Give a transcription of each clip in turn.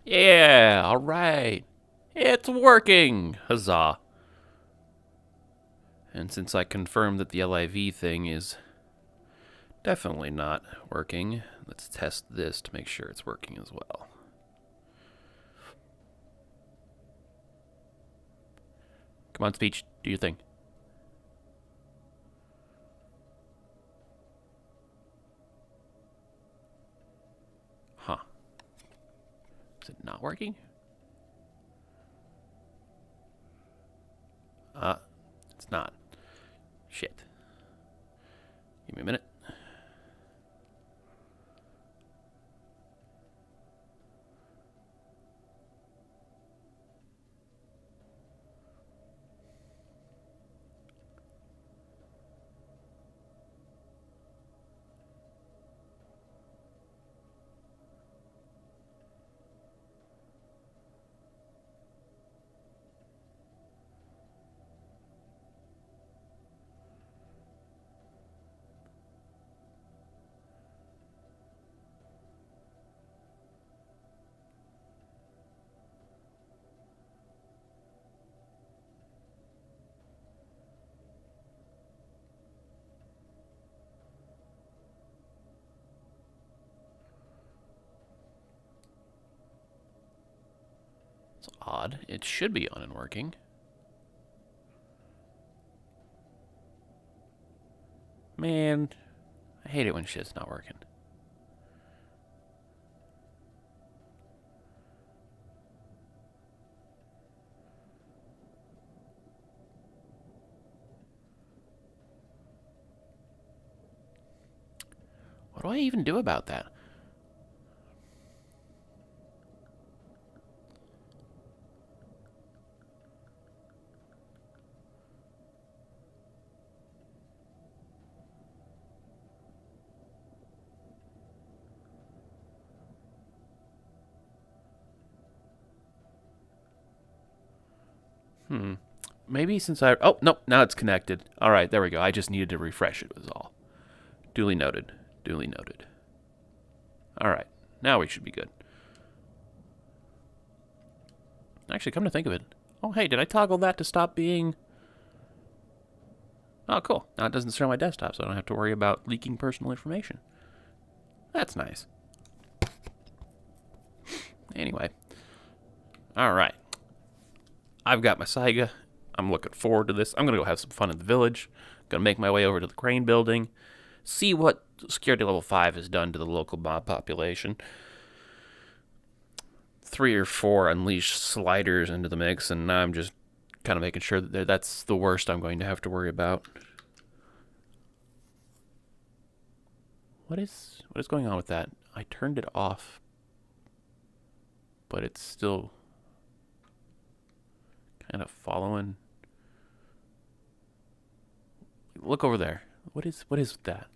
Yeah, alright. It's working! Huzzah. And since I confirmed that the LIV thing is definitely not working, let's test this to make sure it's working as well. Come on, speech, do your thing. Huh. Is it not working? It's not. Shit. Give me a minute. It's odd. It should be on and working. Man, I hate it when shit's not working. What do I even do about that? Maybe since I... Oh, no, now it's connected. Alright, there we go. I just needed to refresh it was all. Duly noted. Duly noted. Alright, now we should be good. Actually, come to think of it. Oh, hey, did I toggle that to stop being... Oh, cool. Now it doesn't show my desktop, so I don't have to worry about leaking personal information. That's nice. Anyway. Alright. I've got my Saiga. I'm looking forward to this. I'm going to go have some fun in the village. Going to make my way over to the crane building. See what security level 5 has done to the local mob population. 3 or 4 unleashed sliders into the mix, and now I'm just kind of making sure that that's the worst I'm going to have to worry about. What is going on with that? I turned it off, but it's still kind of following. Look over there. What is that?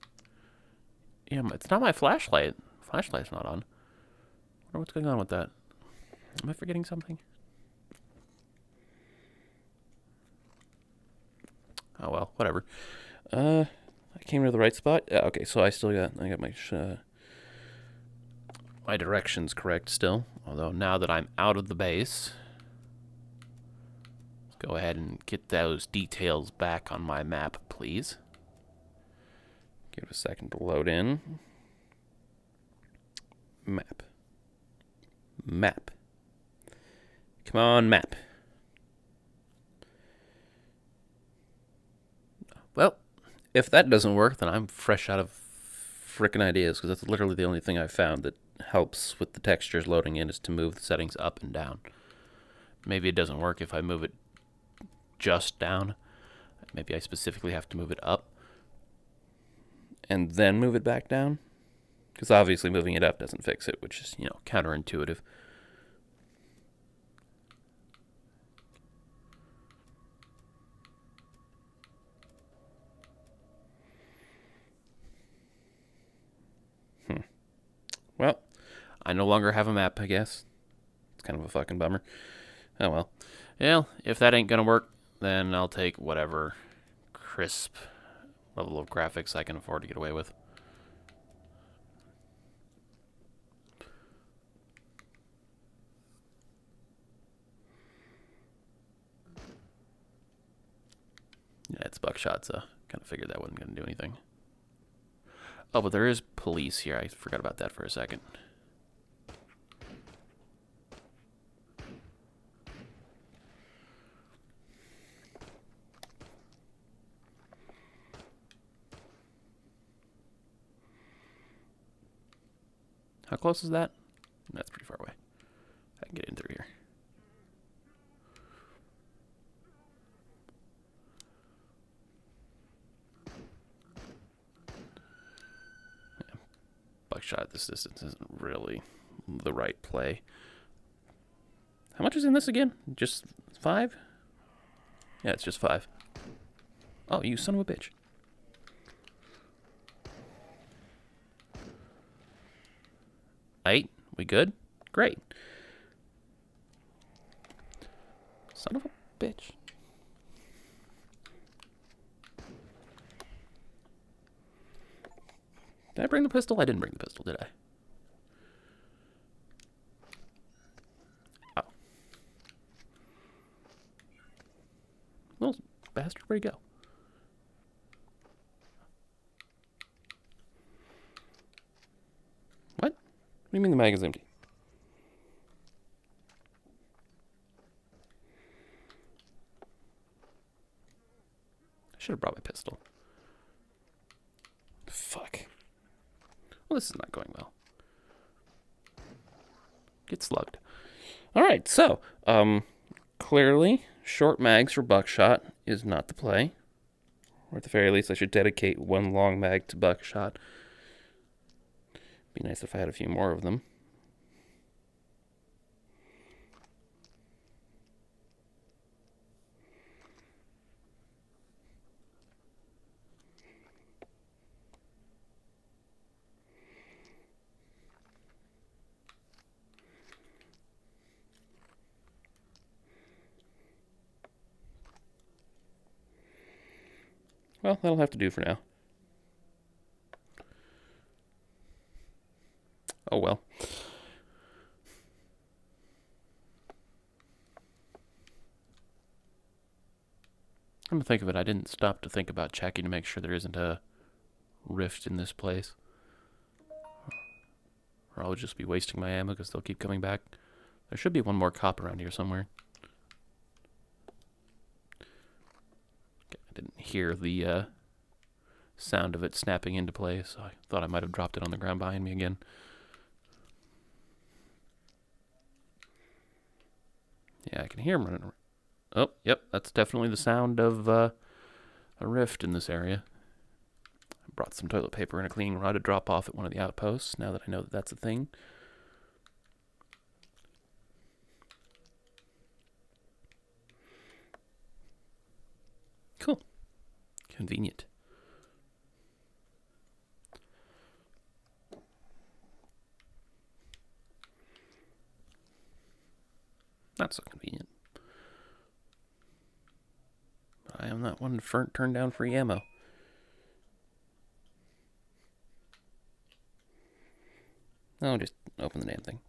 Yeah, it's not my flashlight. Flashlight's not on. I wonder what's going on with that. Am I forgetting something? Oh well, whatever. I came to the right spot. Yeah, okay, so I got my directions correct still. Although now that I'm out of the base, let's go ahead and get those details back on my map, please. Give it a second to load in. Map. Map. Come on, map. Well, if that doesn't work, then I'm fresh out of frickin' ideas, because that's literally the only thing I've found that helps with the textures loading in is to move the settings up and down. Maybe it doesn't work if I move it just down. Maybe I specifically have to move it up and then move it back down, because obviously moving it up doesn't fix it, which is, counterintuitive. Well, I no longer have a map, I guess. It's kind of a fucking bummer. Oh well. Well, if that ain't gonna work, then I'll take whatever crisp level of graphics I can afford to get away with. Yeah, it's buckshot, so kind of figured that wasn't going to do anything. Oh, but there is police here. I forgot about that for a second. How close is that? That's pretty far away. I can get in through here. Yeah. Buckshot at this distance isn't really the right play. How much is in this again? Just 5? Yeah, it's just 5. Oh, you son of a bitch. Eight? We good? Great. Son of a bitch. Did I bring the pistol? I didn't bring the pistol, did I? Oh. Little bastard, where'd he go? What? What do you mean the mag is empty? I should have brought my pistol. Fuck. Well, this is not going well. Get slugged. Alright, so, clearly, short mags for buckshot is not the play. Or at the very least, I should dedicate one long mag to buckshot. Be nice if I had a few more of them. Well, that'll have to do for now. Oh well. Come to think of it, I didn't stop to think about checking to make sure there isn't a rift in this place. Or I'll just be wasting my ammo because they'll keep coming back. There should be one more cop around here somewhere. Okay, I didn't hear the sound of it snapping into place, so I thought I might have dropped it on the ground behind me again. Yeah, I can hear him running around. Oh, yep, that's definitely the sound of a rift in this area. I brought some toilet paper and a cleaning rod to drop off at one of the outposts, now that I know that that's a thing. Cool. Convenient. Not so convenient. I am not one to turn down free ammo. No, just open the damn thing.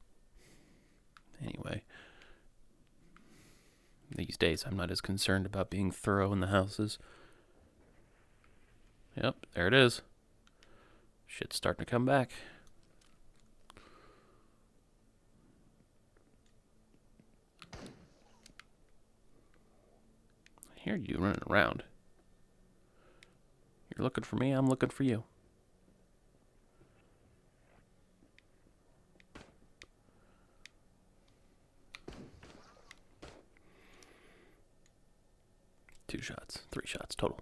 Anyway. These days, I'm not as concerned about being thorough in the houses. Yep, there it is. Shit's starting to come back. I hear you running around. You're looking for me, I'm looking for you. Two shots, 3 shots total.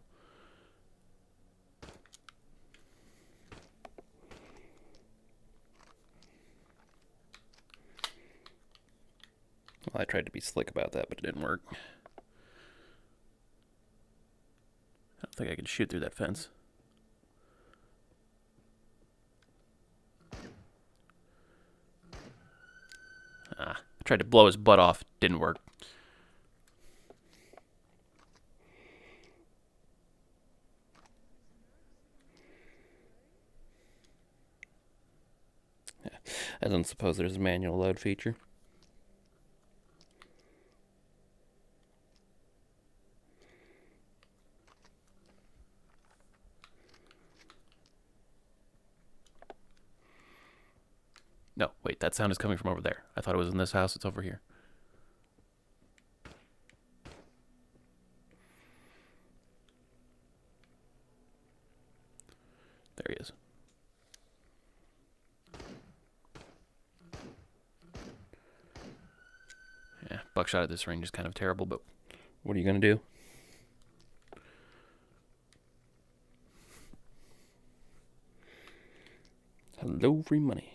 Well, I tried to be slick about that, but it didn't work. I don't think I could shoot through that fence. I tried to blow his butt off, didn't work. I don't suppose there's a manual load feature. No, wait, that sound is coming from over there. I thought it was in this house. It's over here. There he is. Yeah, buckshot at this range is kind of terrible, but what are you going to do? Hello, free money.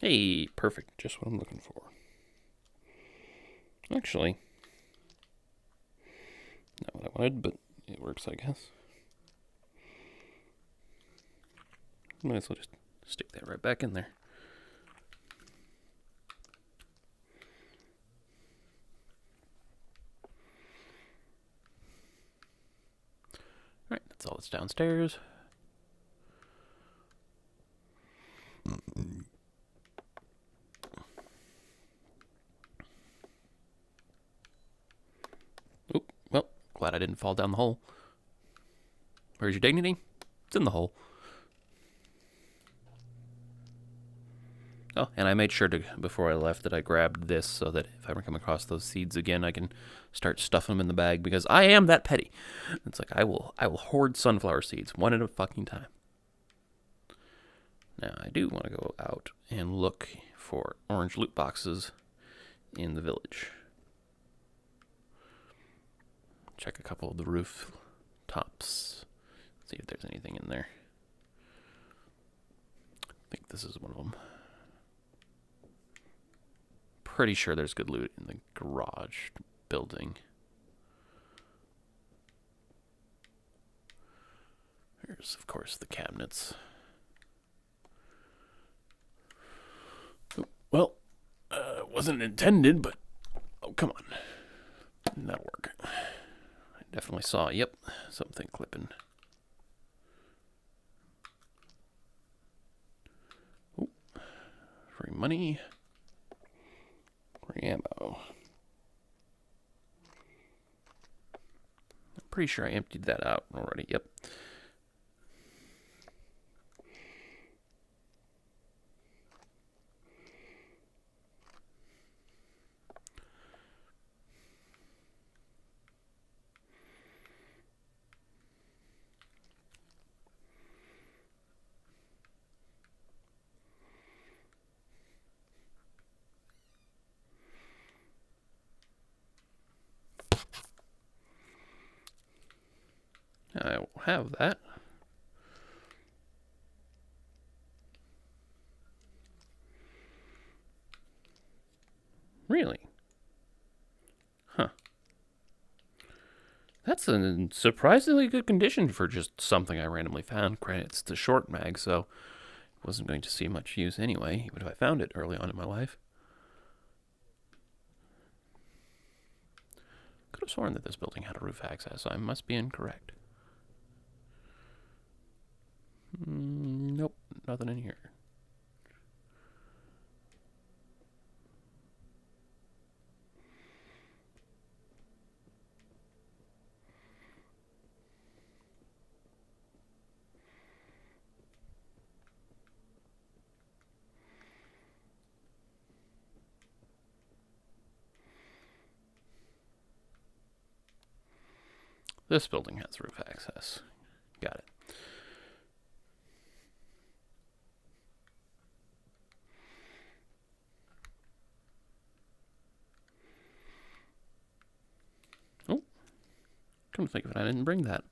Hey, perfect. Just what I'm looking for. Actually, not what I wanted, but it works, I guess. Might as well just stick that right back in there. Alright, that's all that's downstairs. Oop, well, glad I didn't fall down the hole. Where's your dignity? It's in the hole. Oh, and I made sure to, before I left, that I grabbed this so that if I ever come across those seeds again, I can start stuffing them in the bag, because I am that petty. It's like I will hoard sunflower seeds one at a fucking time. Now, I do want to go out and look for orange loot boxes in the village. Check a couple of the roof tops. See if there's anything in there. I think this is one of them. Pretty sure there's good loot in the garage building. Here's, of course, the cabinets. Well, wasn't intended, but oh, come on. That'll work. I definitely saw, yep, something clipping. Ooh, free money. Free ammo. I'm pretty sure I emptied that out already, yep. I will have that. Really? Huh. That's in surprisingly good condition for just something I randomly found. Granted, it's the short mag, so I wasn't going to see much use anyway, even if I found it early on in my life. Could have sworn that this building had a roof access. I must be incorrect. Nope, nothing in here. This building has roof access. Got it. Oh, come to think of it, I didn't bring that.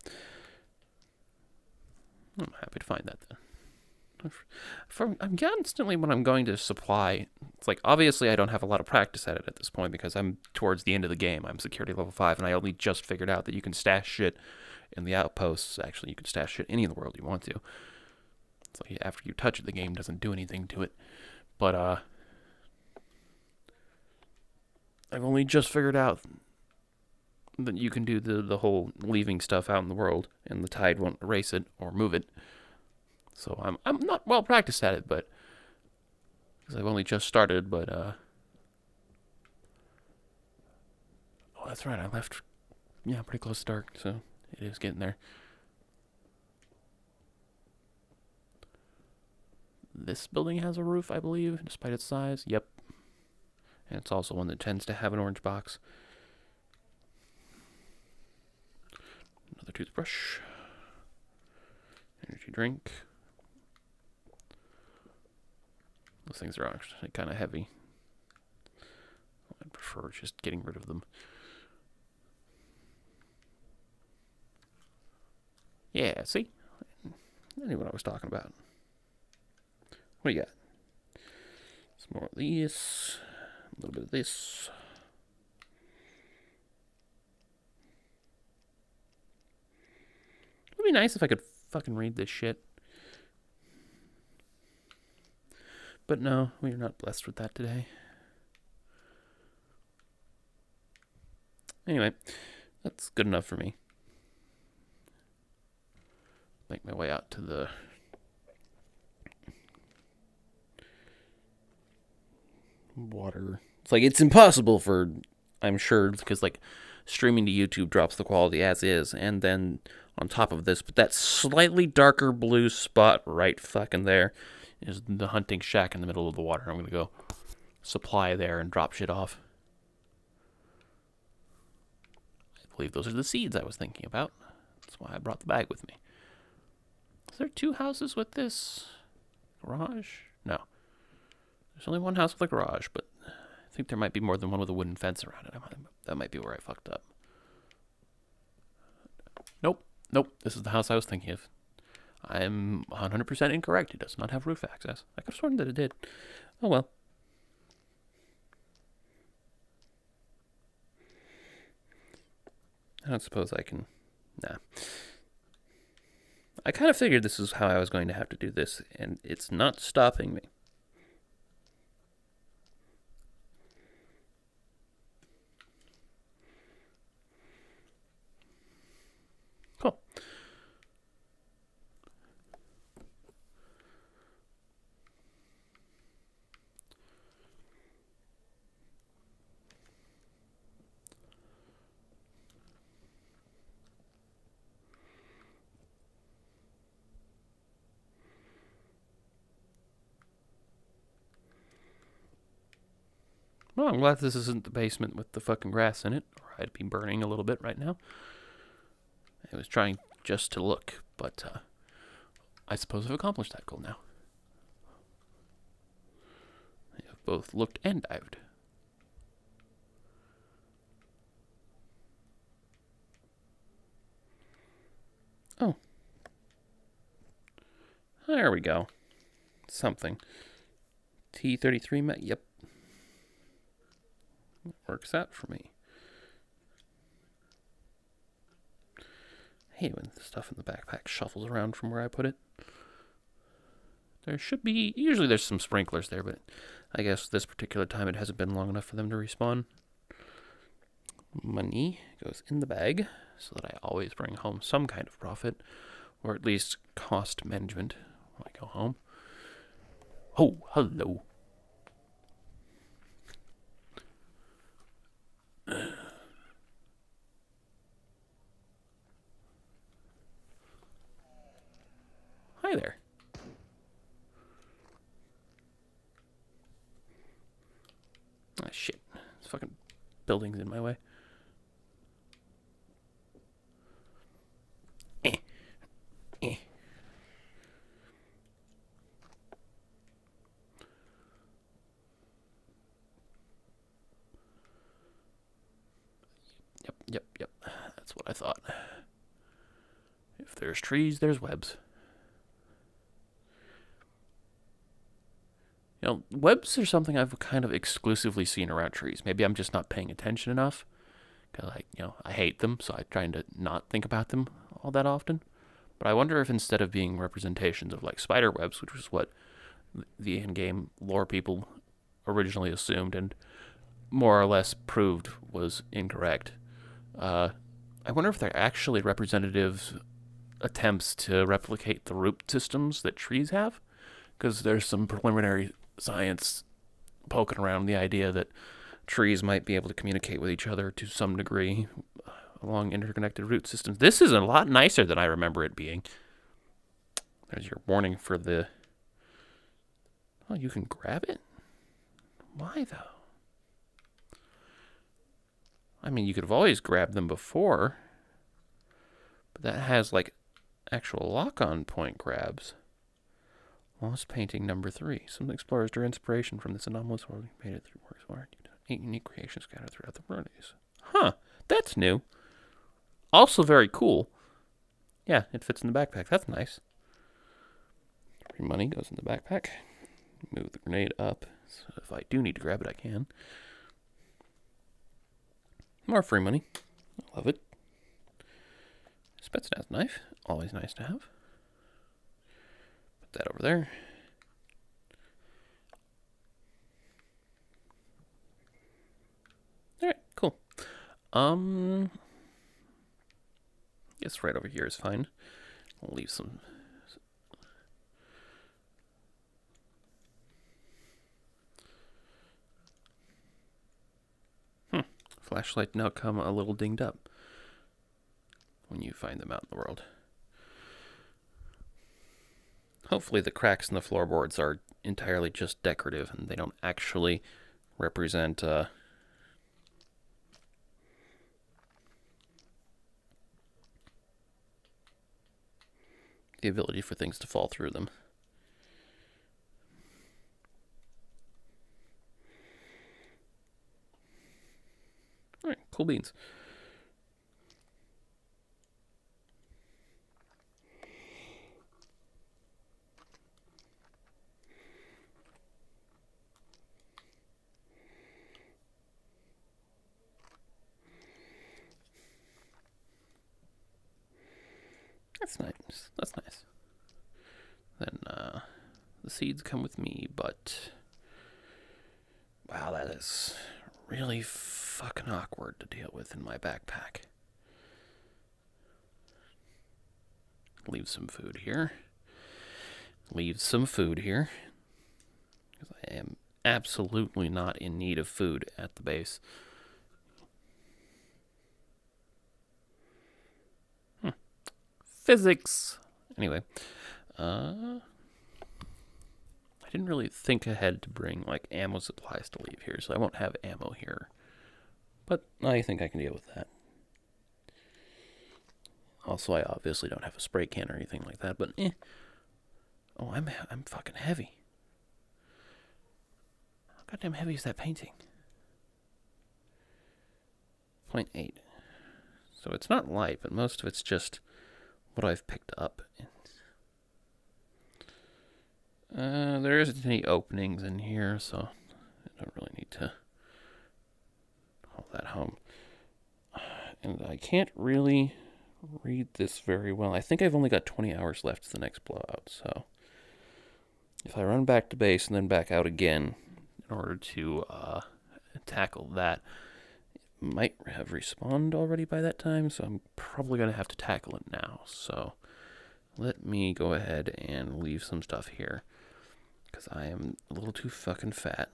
I'm happy to find that then. I'm constantly, when I'm going to supply, it's like, obviously I don't have a lot of practice at it at this point because I'm towards the end of the game. I'm security level 5 and I only just figured out that you can stash shit In the outposts, actually, you can stash shit any in the world you want to. It's like after you touch it, the game doesn't do anything to it. But I've only just figured out that you can do the whole leaving stuff out in the world, and the tide won't erase it or move it. So I'm not well practiced at it, but because I've only just started. But oh, that's right, I left. Yeah, pretty close to dark, so it is getting there. This building has a roof, I believe, despite its size. Yep. And it's also one that tends to have an orange box. Another toothbrush. Energy drink. Those things are actually kind of heavy. I'd prefer just getting rid of them. Yeah, see? I knew what I was talking about. What do you got? Some more of these. A little bit of this. It would be nice if I could fucking read this shit. But no, we are not blessed with that today. Anyway, that's good enough for me. Make my way out to the water. It's like, it's impossible for, I'm sure, because like streaming to YouTube drops the quality as is, and then on top of this, but that slightly darker blue spot right fucking there is the hunting shack in the middle of the water. I'm gonna go supply there and drop shit off. I believe those are the seeds I was thinking about. That's why I brought the bag with me. Is there 2 houses with this garage? No. There's only one house with a garage, but I think there might be more than one with a wooden fence around it. That might be where I fucked up. Nope. This is the house I was thinking of. I'm 100% incorrect. It does not have roof access. I could have sworn that it did. Oh well. I don't suppose I can... Nah. I kind of figured this is how I was going to have to do this, and it's not stopping me. Cool. Well, I'm glad this isn't the basement with the fucking grass in it, or I'd be burning a little bit right now. I was trying just to look, but I suppose I've accomplished that goal now. I have both looked and dived. Oh. There we go. Something. T33, yep. Works out for me. I hate when the stuff in the backpack shuffles around from where I put it. There should be... Usually there's some sprinklers there, but I guess this particular time it hasn't been long enough for them to respawn. Money goes in the bag so that I always bring home some kind of profit, or at least cost management when I go home. Oh, hello. Hi there. Ah, shit. This fucking building's in my way. Eh. Yep. That's what I thought. If there's trees, there's webs. You know, webs are something I've kind of exclusively seen around trees. Maybe I'm just not paying attention enough. Because, I hate them, so I'm trying to not think about them all that often. But I wonder if instead of being representations of like spider webs, which was what the in-game lore people originally assumed and more or less proved was incorrect, I wonder if they're actually representative attempts to replicate the root systems that trees have, because there's some preliminary science poking around the idea that trees might be able to communicate with each other to some degree along interconnected root systems. This is a lot nicer than I remember it being. There's your warning for the... Oh, you can grab it? Why, though? I mean, you could have always grabbed them before, but that has, like, actual lock-on point grabs. Lost painting number 3. Some explorers drew inspiration from this anomalous world. Made it through works of art. 8 unique creations scattered throughout the world. Huh, that's new. Also very cool. Yeah, it fits in the backpack. That's nice. Free money goes in the backpack. Move the grenade up, so if I do need to grab it, I can. More free money. I love it. Spetsnaz knife. Always nice to have. Put that over there. Alright, cool. Guess right over here is fine. We'll leave some... Flashlight now come a little dinged up when you find them out in the world. Hopefully the cracks in the floorboards are entirely just decorative and they don't actually represent the ability for things to fall through them. Alright, cool beans. That's nice. That's nice. Then the seeds come with me, but wow, that is really fucking awkward to deal with in my backpack. Leave some food here. Leave some food here. Because I am absolutely not in need of food at the base. Physics! Anyway, I didn't really think ahead to bring, like, ammo supplies to leave here, so I won't have ammo here. But I think I can deal with that. Also, I obviously don't have a spray can or anything like that, but eh. Oh, I'm fucking heavy. How goddamn heavy is that painting? 0.8. So it's not light, but most of it's just what I've picked up. There isn't any openings in here, so I don't really need to haul that home. And I can't really read this very well. I think I've only got 20 hours left to the next blowout, so if I run back to base and then back out again in order to tackle that, it might have respawned already by that time, so I'm probably going to have to tackle it now. So let me go ahead and leave some stuff here, because I am a little too fucking fat.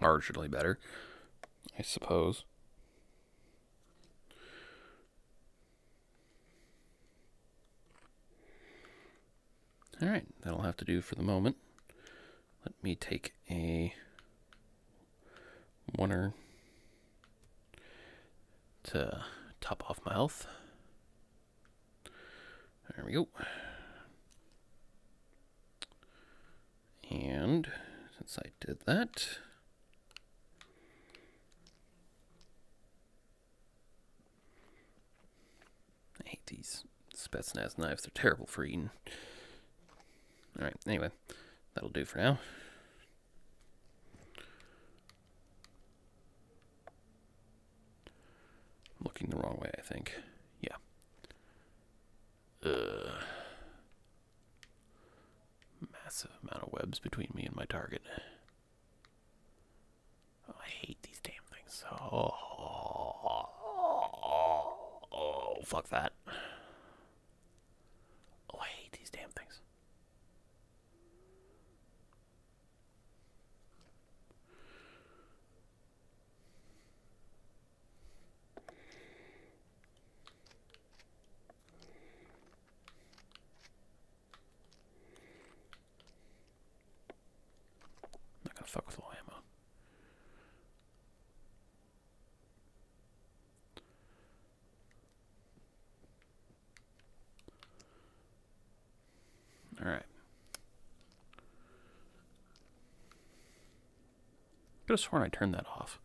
Marginally better, I suppose. Alright, that'll have to do for the moment. Let me take a Oneer to top off my health. There we go. And since I did that, I hate these Spetsnaz knives. They're terrible for eating. Alright, anyway, that'll do for now. I'm looking the wrong way, I think. Yeah. Massive amount of webs between me and my target. Oh, I hate these damn things. Oh, fuck that. Oh, I hate these damn things. I'm not gonna fuck with low ammo. Alright. Could have sworn I turned that off.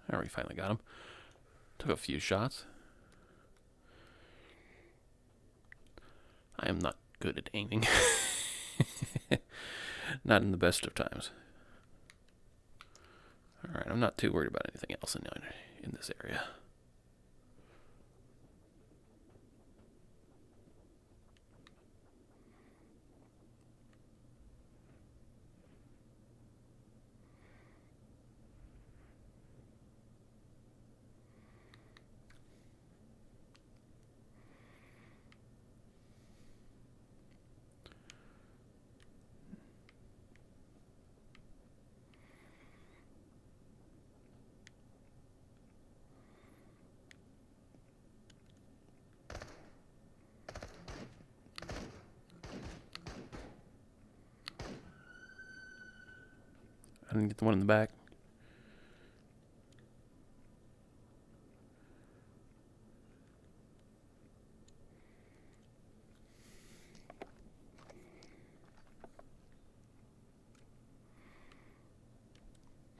There, we finally got him. Took a few shots. I am not good at aiming. Not in the best of times. Alright, I'm not too worried about anything else in this area. I didn't get the one in the back.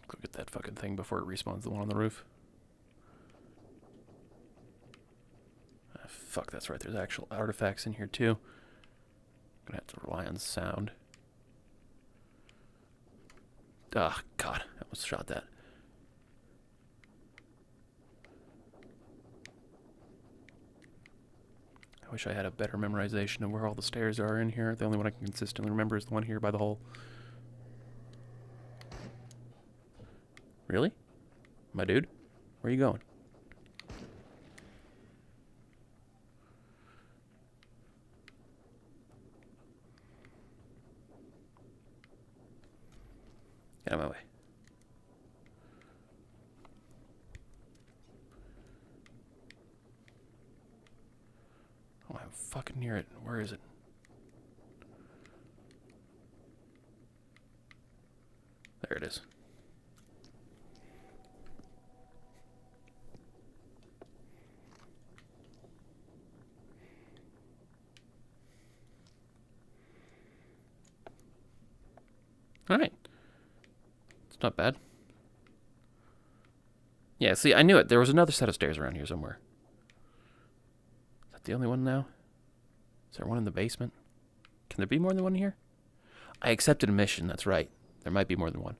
Go get that fucking thing before it respawns the one on the roof. Ah, fuck, that's right. There's actual artifacts in here too. Gonna have to rely on sound. Ah, God, I almost shot that. I wish I had a better memorization of where all the stairs are in here. The only one I can consistently remember is the one here by the hole. Really? My dude? Where are you going? Get out of my way. Oh, I'm fucking near it. Where is it? There it is. Alright. It's not bad. Yeah, see, I knew it. There was another set of stairs around here somewhere. Is that the only one now? Is there one in the basement? Can there be more than one here? I accepted a mission, that's right. There might be more than one.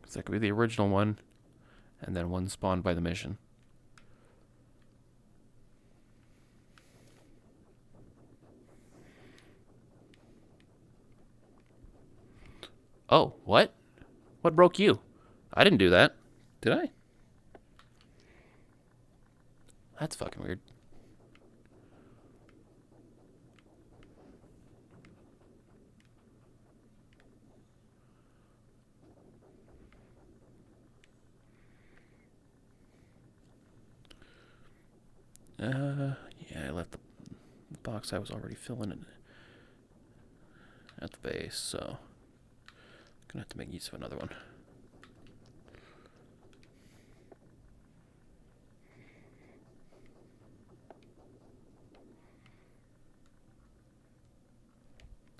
Because that could be the original one, and then one spawned by the mission. Oh, what? What broke you? I didn't do that. Did I? That's fucking weird. Yeah, I left the box I was already filling it at the base, so gonna have to make use of another one.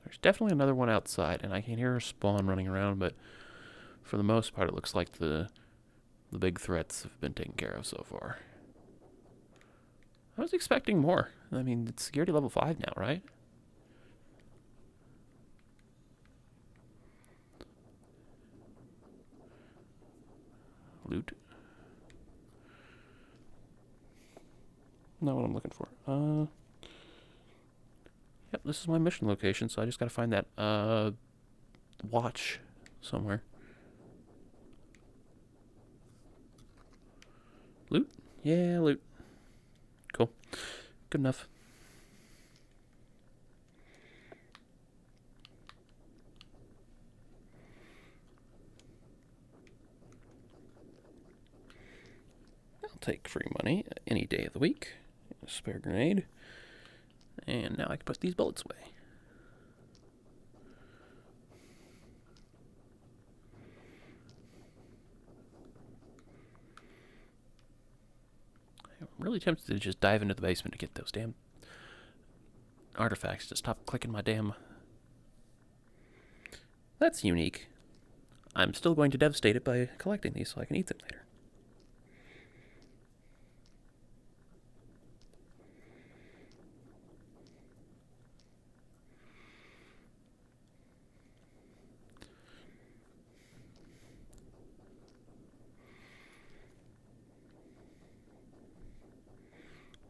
There's definitely another one outside, and I can hear a spawn running around, but for the most part, it looks like the big threats have been taken care of so far. I was expecting more. I mean, it's security level 5 now, right? Loot. Not what I'm looking for. Yep, this is my mission location, so I just gotta find that, watch somewhere. Loot? Yeah, loot. Cool. Good enough. I'll take free money any day of the week. A spare grenade. And now I can put these bullets away. I'm really tempted to just dive into the basement to get those damn artifacts to stop clicking my damn... That's unique. I'm still going to devastate it by collecting these so I can eat them later.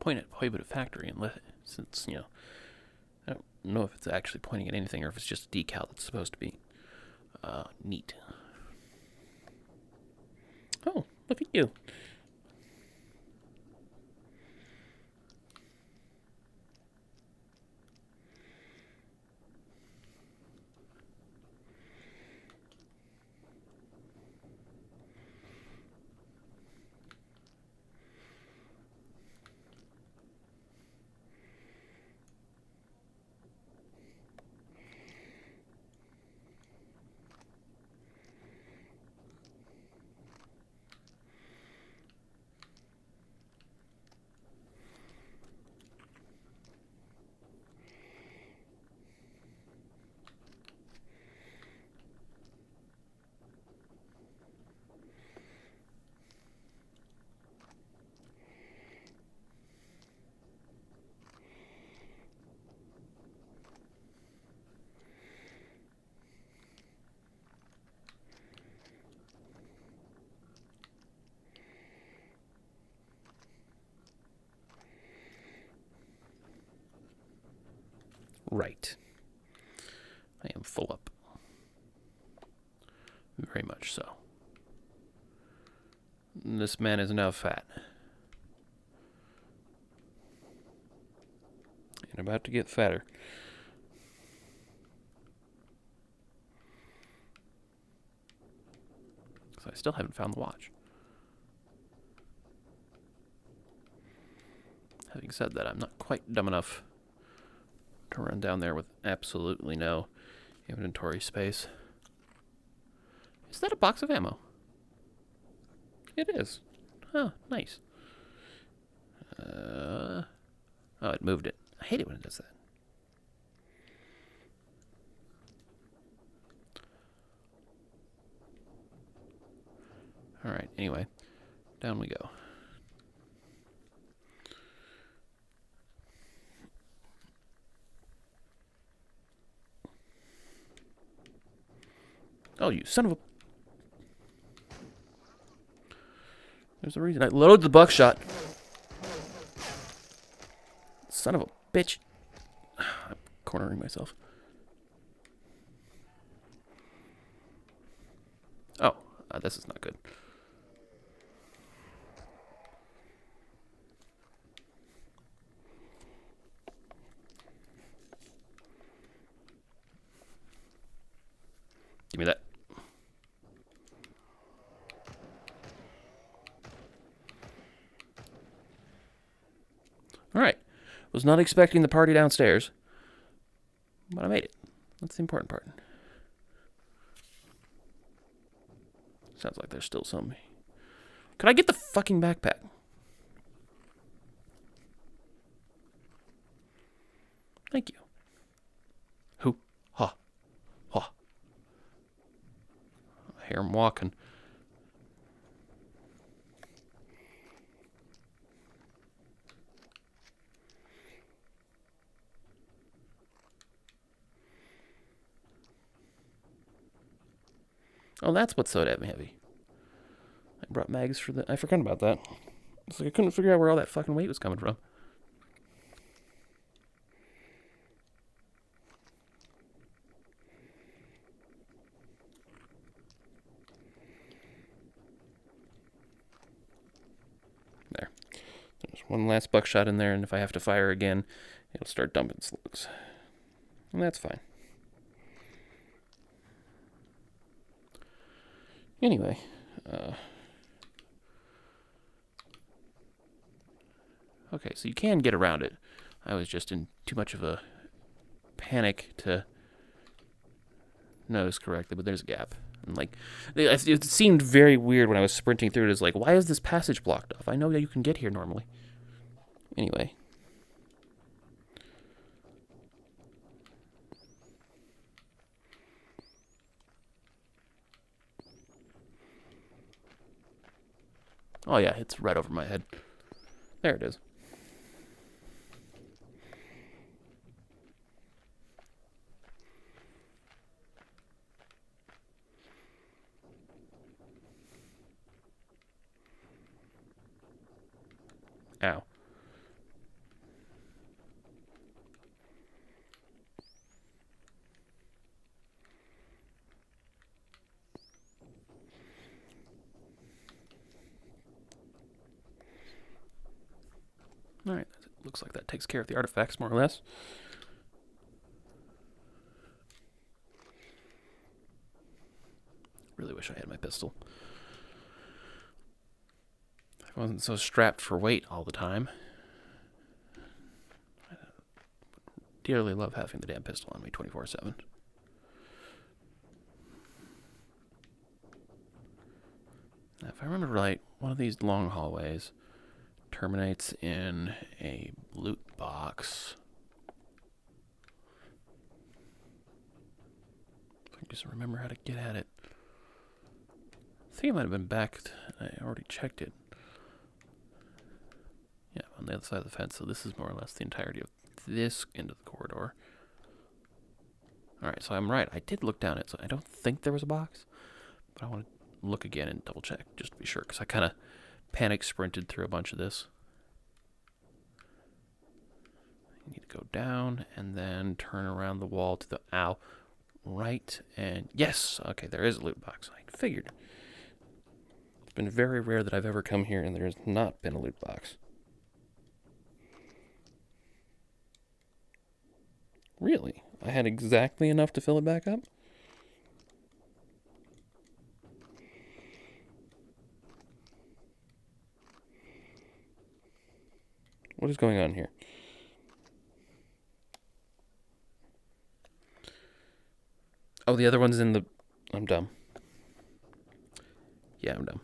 Point at Prohibitive Factory, and since, you know, I don't know if it's actually pointing at anything or if it's just a decal that's supposed to be neat. Oh, look at you. Right. I am full up. Very much so. This man is now fat. And about to get fatter. So I still haven't found the watch. Having said that, I'm not quite dumb enough to run down there with absolutely no inventory space. Is that a box of ammo? It is. Oh, nice. Oh, it moved it. I hate it when it does that. Alright, anyway. Down we go. Oh, you son of a... There's a reason I loaded the buckshot. Son of a bitch. I'm cornering myself. Oh, this is not good. Give me that. Was not expecting the party downstairs, but I made it. That's the important part. Sounds like there's still some. Could I get the fucking backpack? Thank you. Who? Ha. Ha. I hear him walking. Oh, that's what's so damn heavy. I brought mags for the... I forgot about that. It's like I couldn't figure out where all that fucking weight was coming from. There. There's one last buckshot in there, and if I have to fire again, it'll start dumping slugs. And that's fine. Anyway, okay, so you can get around it. I was just in too much of a panic to notice correctly, but there's a gap. And like, it seemed very weird when I was sprinting through it. It's like, why is this passage blocked off? I know that you can get here normally. Anyway. Oh yeah, it's right over my head. There it is. Ow. Alright, looks like that takes care of the artifacts, more or less. Really wish I had my pistol. If I wasn't so strapped for weight all the time. I dearly love having the damn pistol on me 24/7. Now, if I remember right, one of these long hallways terminates in a loot box. If I can just remember how to get at it. I think it might have been back. I already checked it. Yeah, on the other side of the fence. So this is more or less the entirety of this end of the corridor. Alright, so I'm right. I did look down it, so I don't think there was a box. But I want to look again and double check, just to be sure, because I kind of panic sprinted through a bunch of this. You need to go down and then turn around the wall to the right, and yes, okay, there is a loot box. I figured. It's been very rare that I've ever come here and there has not been a loot box. Really? I had exactly enough to fill it back up? What is going on here? Oh, the other one's in the... I'm dumb. Yeah, I'm dumb.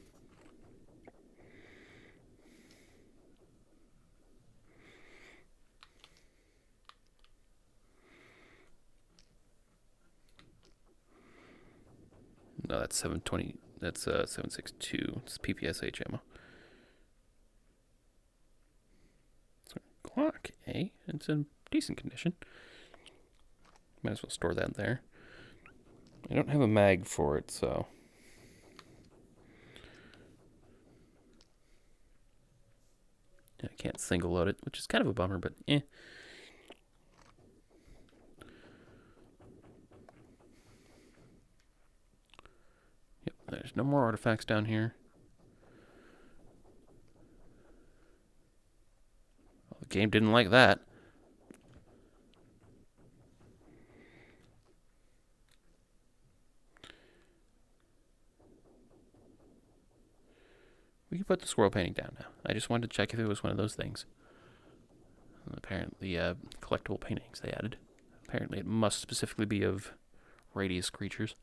No, that's 720. That's 762. It's PPSH ammo. Glock, eh? It's in decent condition. Might as well store that there. I don't have a mag for it, so... I can't single load it, which is kind of a bummer, but eh. Yep, there's no more artifacts down here. Well, the game didn't like that. We can put the squirrel painting down now. I just wanted to check if it was one of those things. And apparently, collectible paintings they added. Apparently, it must specifically be of radius creatures.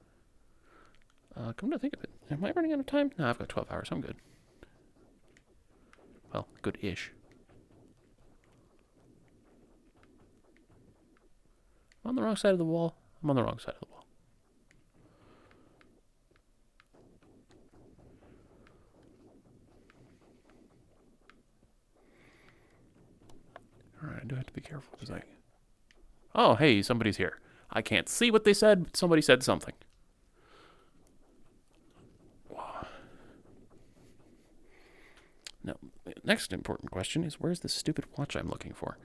Come to think of it, am I running out of time? No, I've got 12 hours. I'm good. Well, good-ish. I'm on the wrong side of the wall. I'm on the wrong side of the wall. Alright, I do have to be careful because I... Oh, hey, somebody's here. I can't see what they said, but somebody said something. Now, the next important question is, where's the stupid watch I'm looking for?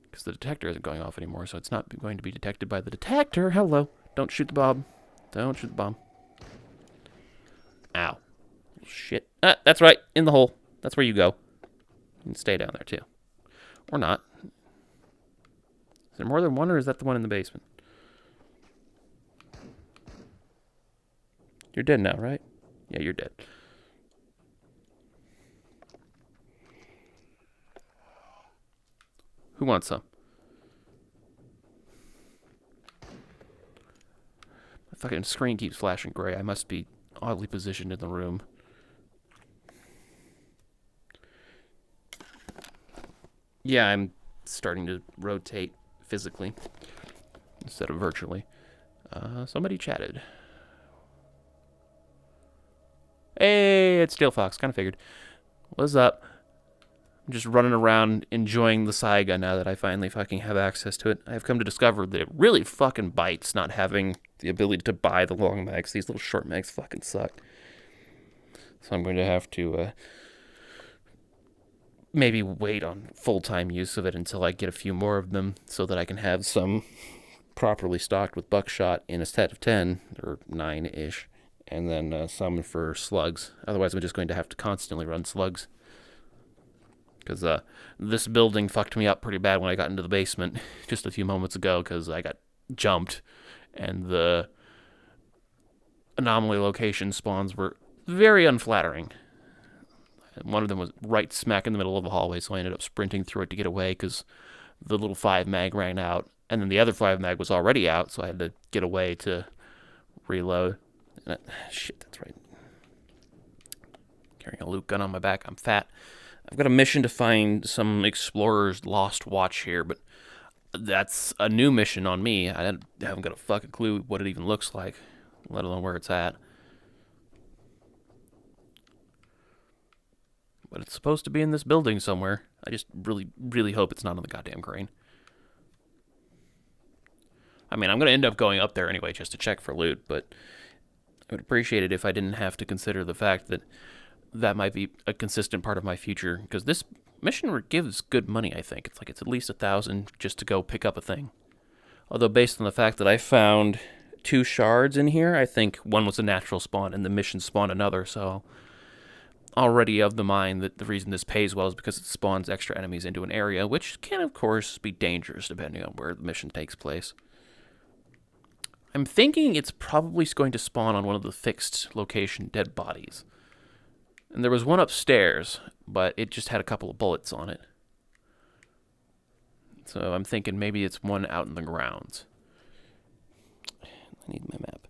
Because the detector isn't going off anymore, so it's not going to be detected by the detector. Hello. Don't shoot the bomb. Don't shoot the bomb. Ow. Shit. Ah, that's right. In the hole. That's where you go. You can stay down there, too. Or not. Is there more than one, or is that the one in the basement? You're dead now, right? Yeah, you're dead. Who wants some? My fucking screen keeps flashing gray. I must be oddly positioned in the room. Yeah, I'm starting to rotate physically instead of virtually. Somebody chatted. Hey, it's Steel Fox. Kind of figured. What's up? I'm just running around enjoying the Saiga now that I finally fucking have access to it. I've come to discover that it really fucking bites not having the ability to buy the long mags. These little short mags fucking suck. So I'm going to have to maybe wait on full-time use of it until I get a few more of them so that I can have some properly stocked with buckshot in a set of 10 or 9-ish, and then some for slugs. Otherwise, I'm just going to have to constantly run slugs. Because this building fucked me up pretty bad when I got into the basement just a few moments ago because I got jumped, and the anomaly location spawns were very unflattering. One of them was right smack in the middle of the hallway, so I ended up sprinting through it to get away because the little 5 mag ran out, and then the other 5 mag was already out, so I had to get away to reload. Shit, that's right. Carrying a loot gun on my back. I'm fat. I've got a mission to find some explorer's lost watch here, but that's a new mission on me. I haven't got a fucking clue what it even looks like, let alone where it's at. But it's supposed to be in this building somewhere. I just really, really hope it's not on the goddamn crane. I mean, I'm going to end up going up there anyway just to check for loot, but I would appreciate it if I didn't have to consider the fact that that might be a consistent part of my future, because this mission gives good money, I think. It's at least 1,000 just to go pick up a thing. Although based on the fact that I found 2 shards in here, I think one was a natural spawn and the mission spawned another, so already of the mind that the reason this pays well is because it spawns extra enemies into an area, which can of course be dangerous depending on where the mission takes place. I'm thinking it's probably going to spawn on one of the fixed location dead bodies. And there was one upstairs, but it just had a couple of bullets on it. So I'm thinking maybe it's one out in the grounds. I need my map.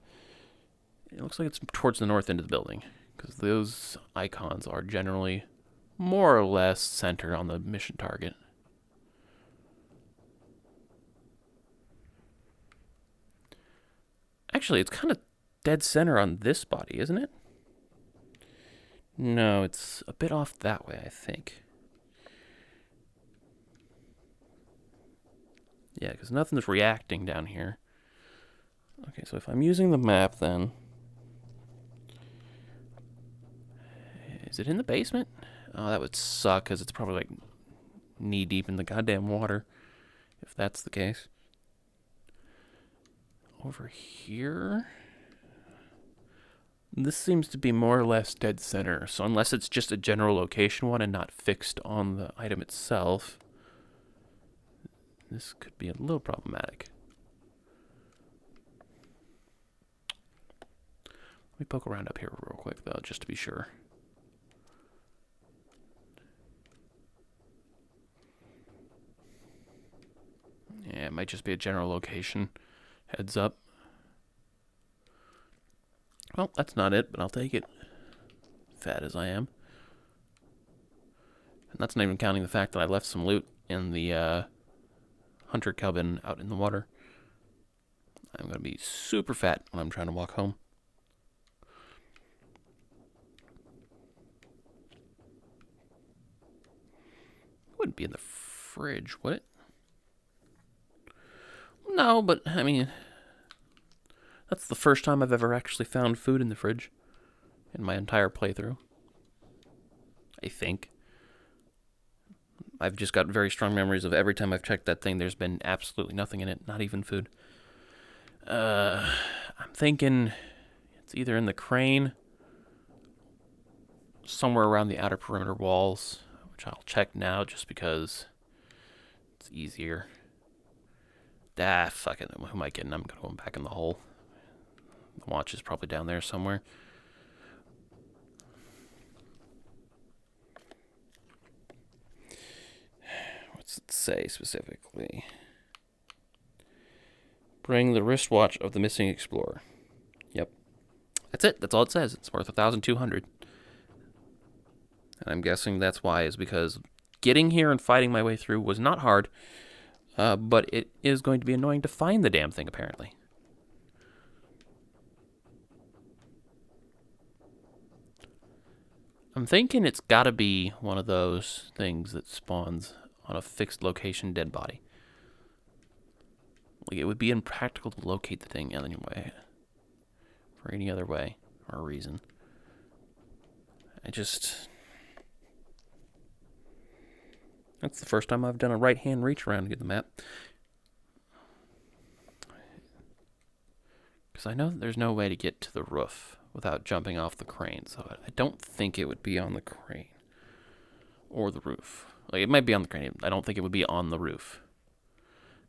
It looks like it's towards the north end of the building, because those icons are generally more or less centered on the mission target. Actually, it's kind of dead center on this body, isn't it? No, it's a bit off that way, I think. Yeah, because nothing's reacting down here. Okay, so if I'm using the map, then... Is it in the basement? Oh, that would suck, because it's probably, like, knee-deep in the goddamn water, if that's the case. Over here... This seems to be more or less dead center, so unless it's just a general location one and not fixed on the item itself, this could be a little problematic. Let me poke around up here real quick, though, just to be sure. might just be a general location. Heads up. Well, that's not it, but I'll take it. Fat as I am. And that's not even counting the fact that I left some loot in the hunter cabin out in the water. I'm going to be super fat when I'm trying to walk home. It wouldn't be in the fridge, would it? No, but, I mean, that's the first time I've ever actually found food in the fridge in my entire playthrough. I think. I've just got very strong memories of every time I've checked that thing, there's been absolutely nothing in it, not even food. I'm thinking it's either in the crane, somewhere around the outer perimeter walls, which I'll check now just because it's easier. Fuck it. Who am I kidding? I'm going back in the hole. The watch is probably down there somewhere. What's it say specifically? Bring the wristwatch of the missing explorer. Yep. That's it. That's all it says. It's worth 1,200. And I'm guessing that's why, is because getting here and fighting my way through was not hard, but it is going to be annoying to find the damn thing, apparently. I'm thinking it's gotta be one of those things that spawns on a fixed location dead body. Like, it would be impractical to locate the thing anyway, for any other way or reason. That's the first time I've done a right-hand reach around to get the map. Because I know that there's no way to get to the roof without jumping off the crane, so I don't think it would be on the crane. Or the roof. Like, it might be on the crane. I don't think it would be on the roof.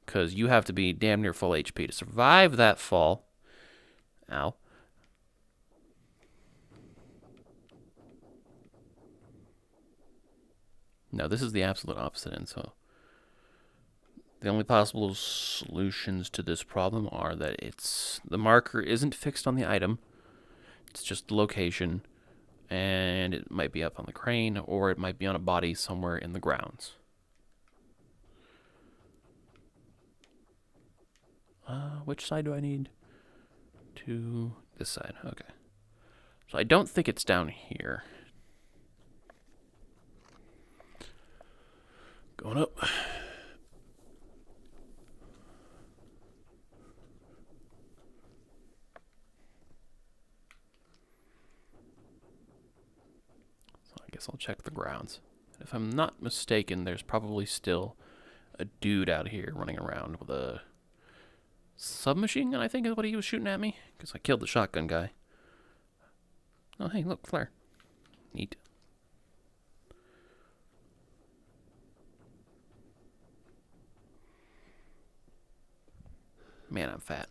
Because you have to be damn near full HP to survive that fall. Ow. No, this is the absolute opposite end, so the only possible solutions to this problem are that the marker isn't fixed on the item. It's just the location, and it might be up on the crane, or it might be on a body somewhere in the grounds. Which side do I need? To this side. Okay. So I don't think it's down here. Going up. So I guess I'll check the grounds. If I'm not mistaken, there's probably still a dude out here running around with a submachine gun, I think is what he was shooting at me. Because I killed the shotgun guy. Oh, hey, look, flare. Neat. Man, I'm fat.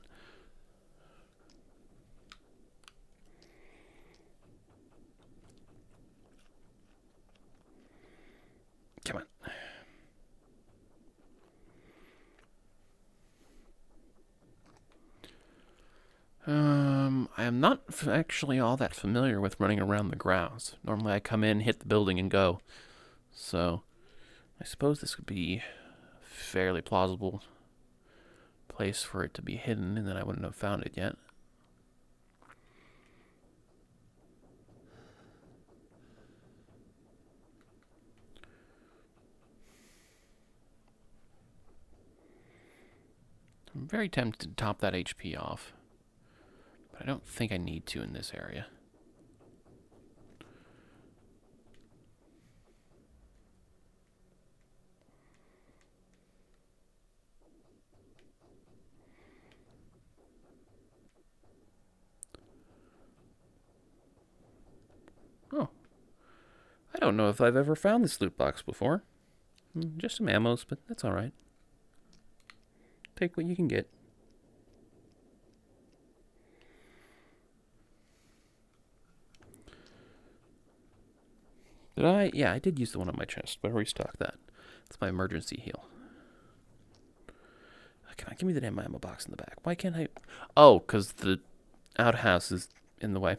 Come on. I am not actually all that familiar with running around the grounds. Normally I come in, hit the building, and go. So, I suppose this would be a fairly plausible place for it to be hidden, and then I wouldn't have found it yet. I'm very tempted to top that HP off, but I don't think I need to in this area. Oh. I don't know if I've ever found this loot box before. Just some ammos, but that's alright. Take what you can get. Did I? Yeah, I did use the one on my chest, but I restocked that. It's my emergency heal. Come on, give me the damn ammo box in the back. Why can't I? Oh, because the outhouse is in the way.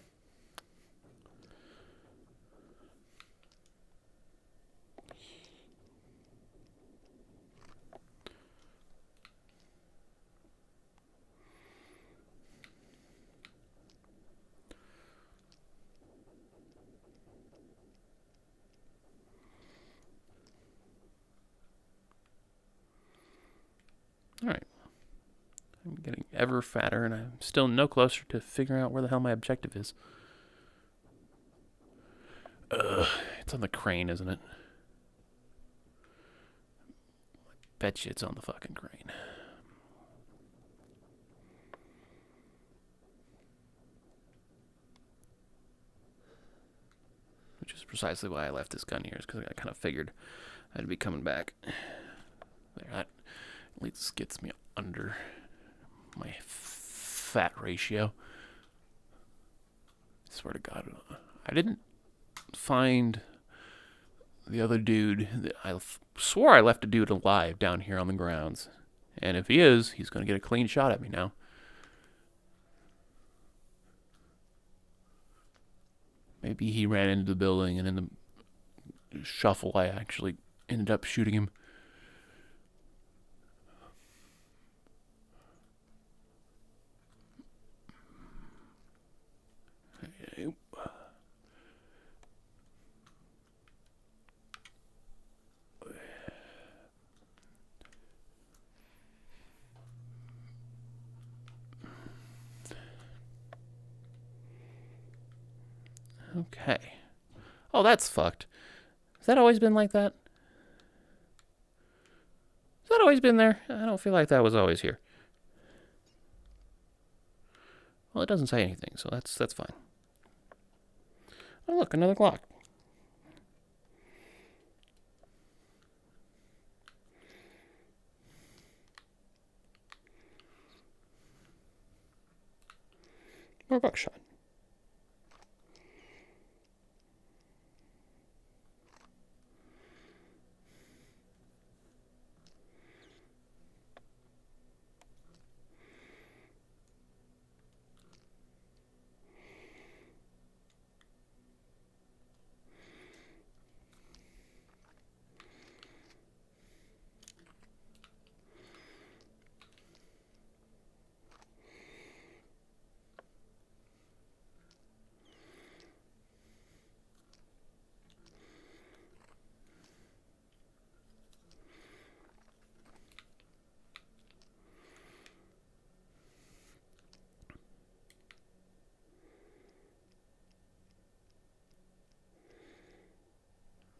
All right. I'm getting ever fatter, and I'm still no closer to figuring out where the hell my objective is. Ugh, it's on the crane, isn't it? I bet you it's on the fucking crane. Which is precisely why I left this gun here, is because I kind of figured I'd be coming back. There, that at least gets me under my fat ratio. I swear to God, I didn't find the other dude. I swore I left a dude alive down here on the grounds. And if he is, he's going to get a clean shot at me now. Maybe he ran into the building, and in the shuffle, I actually ended up shooting him. Okay. Oh, that's fucked. Has that always been like that? Has that always been there? I don't feel like that was always here. Well, it doesn't say anything, so that's fine. Oh, look, another Glock. More buckshot.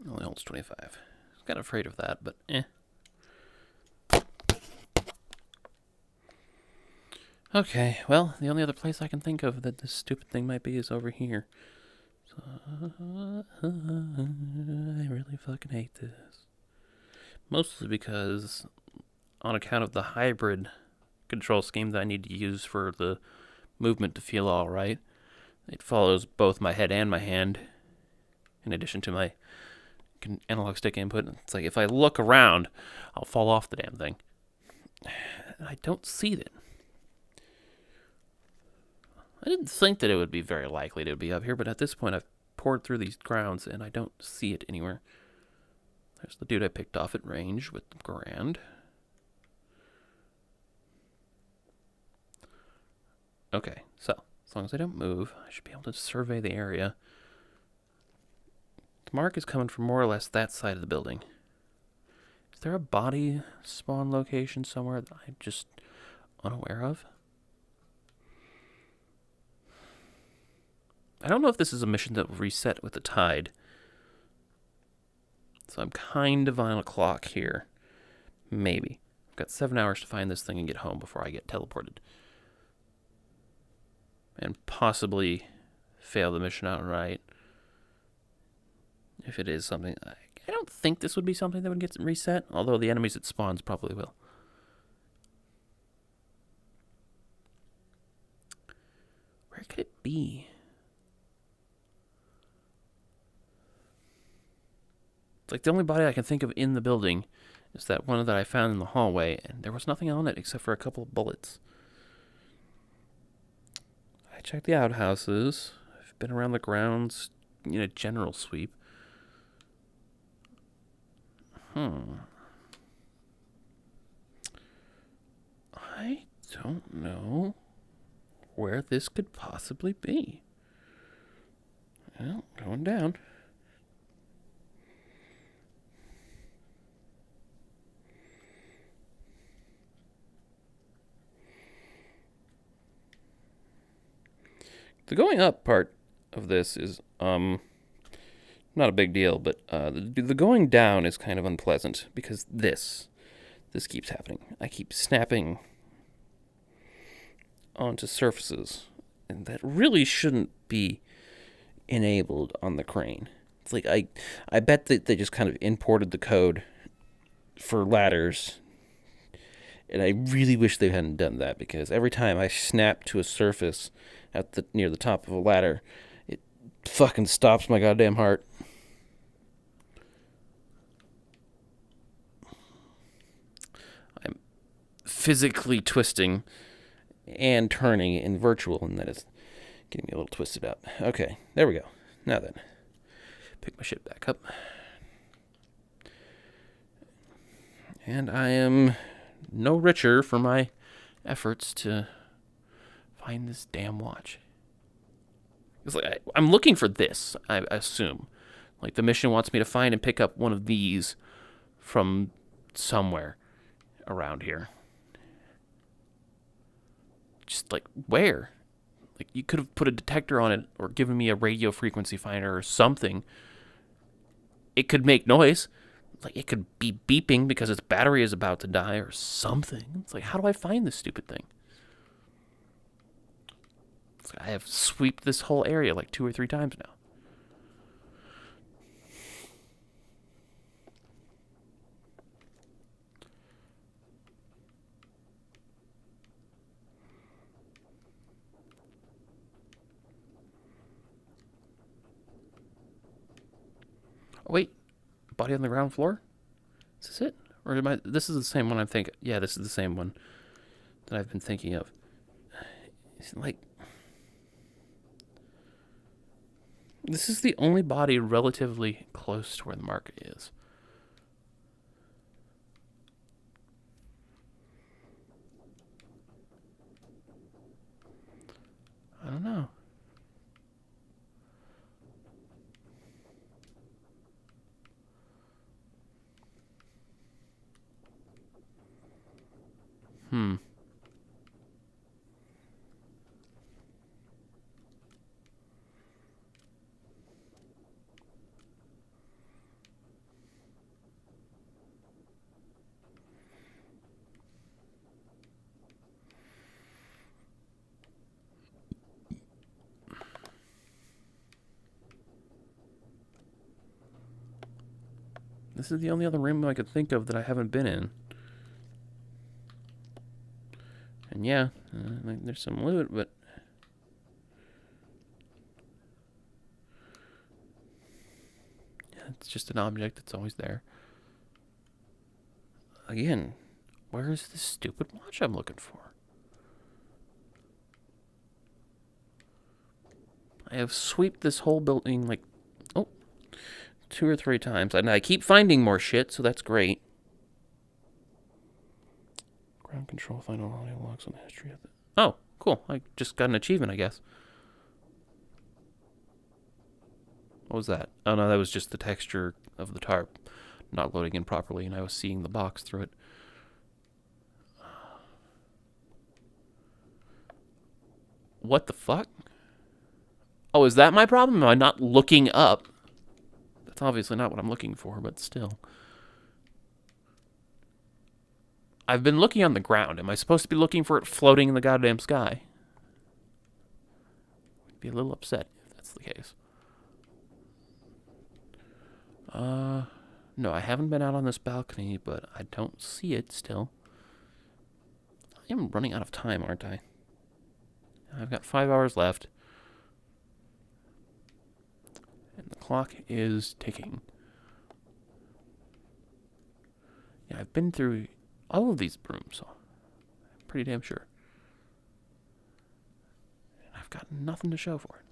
Only holds 25. I was kind of afraid of that, but eh. Okay, well, the only other place I can think of that this stupid thing might be is over here. So, I really fucking hate this. Mostly because, on account of the hybrid control scheme that I need to use for the movement to feel alright, it follows both my head and my hand, in addition to my analog stick input. It's like if I look around, I'll fall off the damn thing. I don't see it. I didn't think that it would be very likely to be up here, but at this point I've poured through these grounds and I don't see it anywhere. There's the dude I picked off at range with the Grand. Okay, so as long as I don't move, I should be able to survey the area. The mark is coming from more or less that side of the building. Is there a body spawn location somewhere that I'm just unaware of? I don't know if this is a mission that will reset with the tide. So I'm kind of on a clock here. Maybe. I've got 7 hours to find this thing and get home before I get teleported. And possibly fail the mission outright. If it is something... I don't think this would be something that would get reset, although the enemies it spawns probably will. Where could it be? Like, the only body I can think of in the building is that one that I found in the hallway, and there was nothing on it except for a couple of bullets. I checked the outhouses. I've been around the grounds in a general sweep. I don't know where this could possibly be. Well, going down. The going up part of this is not a big deal, but the going down is kind of unpleasant because this keeps happening. I keep snapping onto surfaces, and that really shouldn't be enabled on the crane. It's like I bet that they just kind of imported the code for ladders, and I really wish they hadn't done that, because every time I snap to a surface near the top of a ladder, it fucking stops my goddamn heart. I'm physically twisting and turning in virtual, and that is getting me a little twisted up. Okay, there we go. Now then, pick my shit back up. And I am no richer for my efforts to find this damn watch. It's like I'm looking for this, I assume. Like the mission wants me to find and pick up one of these from somewhere around here. Just like where? Like you could have put a detector on it or given me a radio frequency finder or something. It could make noise. Like it could be beeping because its battery is about to die or something. It's like, how do I find this stupid thing? It's like I have sweeped this whole area like 2 or 3 times now. Oh, wait. Body on the ground floor? Is this it? Or am I... This is the same one I'm thinking... Yeah, this is the same one that I've been thinking of. It's like... This is the only body relatively close to where the market is. I don't know. This is the only other room I could think of that I haven't been in. And yeah, like there's some loot, but... Yeah, it's just an object that's always there. Again, where is this stupid watch I'm looking for? I have swept this whole building like, 2 or 3 times. And I keep finding more shit, so that's great. Ground control, find all audio logs on the history of it. Oh, cool. I just got an achievement, I guess. What was that? Oh, no, that was just the texture of the tarp not loading in properly, and I was seeing the box through it. What the fuck? Oh, is that my problem? Am I not looking up? That's obviously not what I'm looking for, but still. I've been looking on the ground. Am I supposed to be looking for it floating in the goddamn sky? I'd be a little upset if that's the case. No, I haven't been out on this balcony, but I don't see it still. I am running out of time, aren't I? I've got 5 hours left. And the clock is ticking. Yeah, I've been through all of these rooms, so I'm pretty damn sure. And I've got nothing to show for it.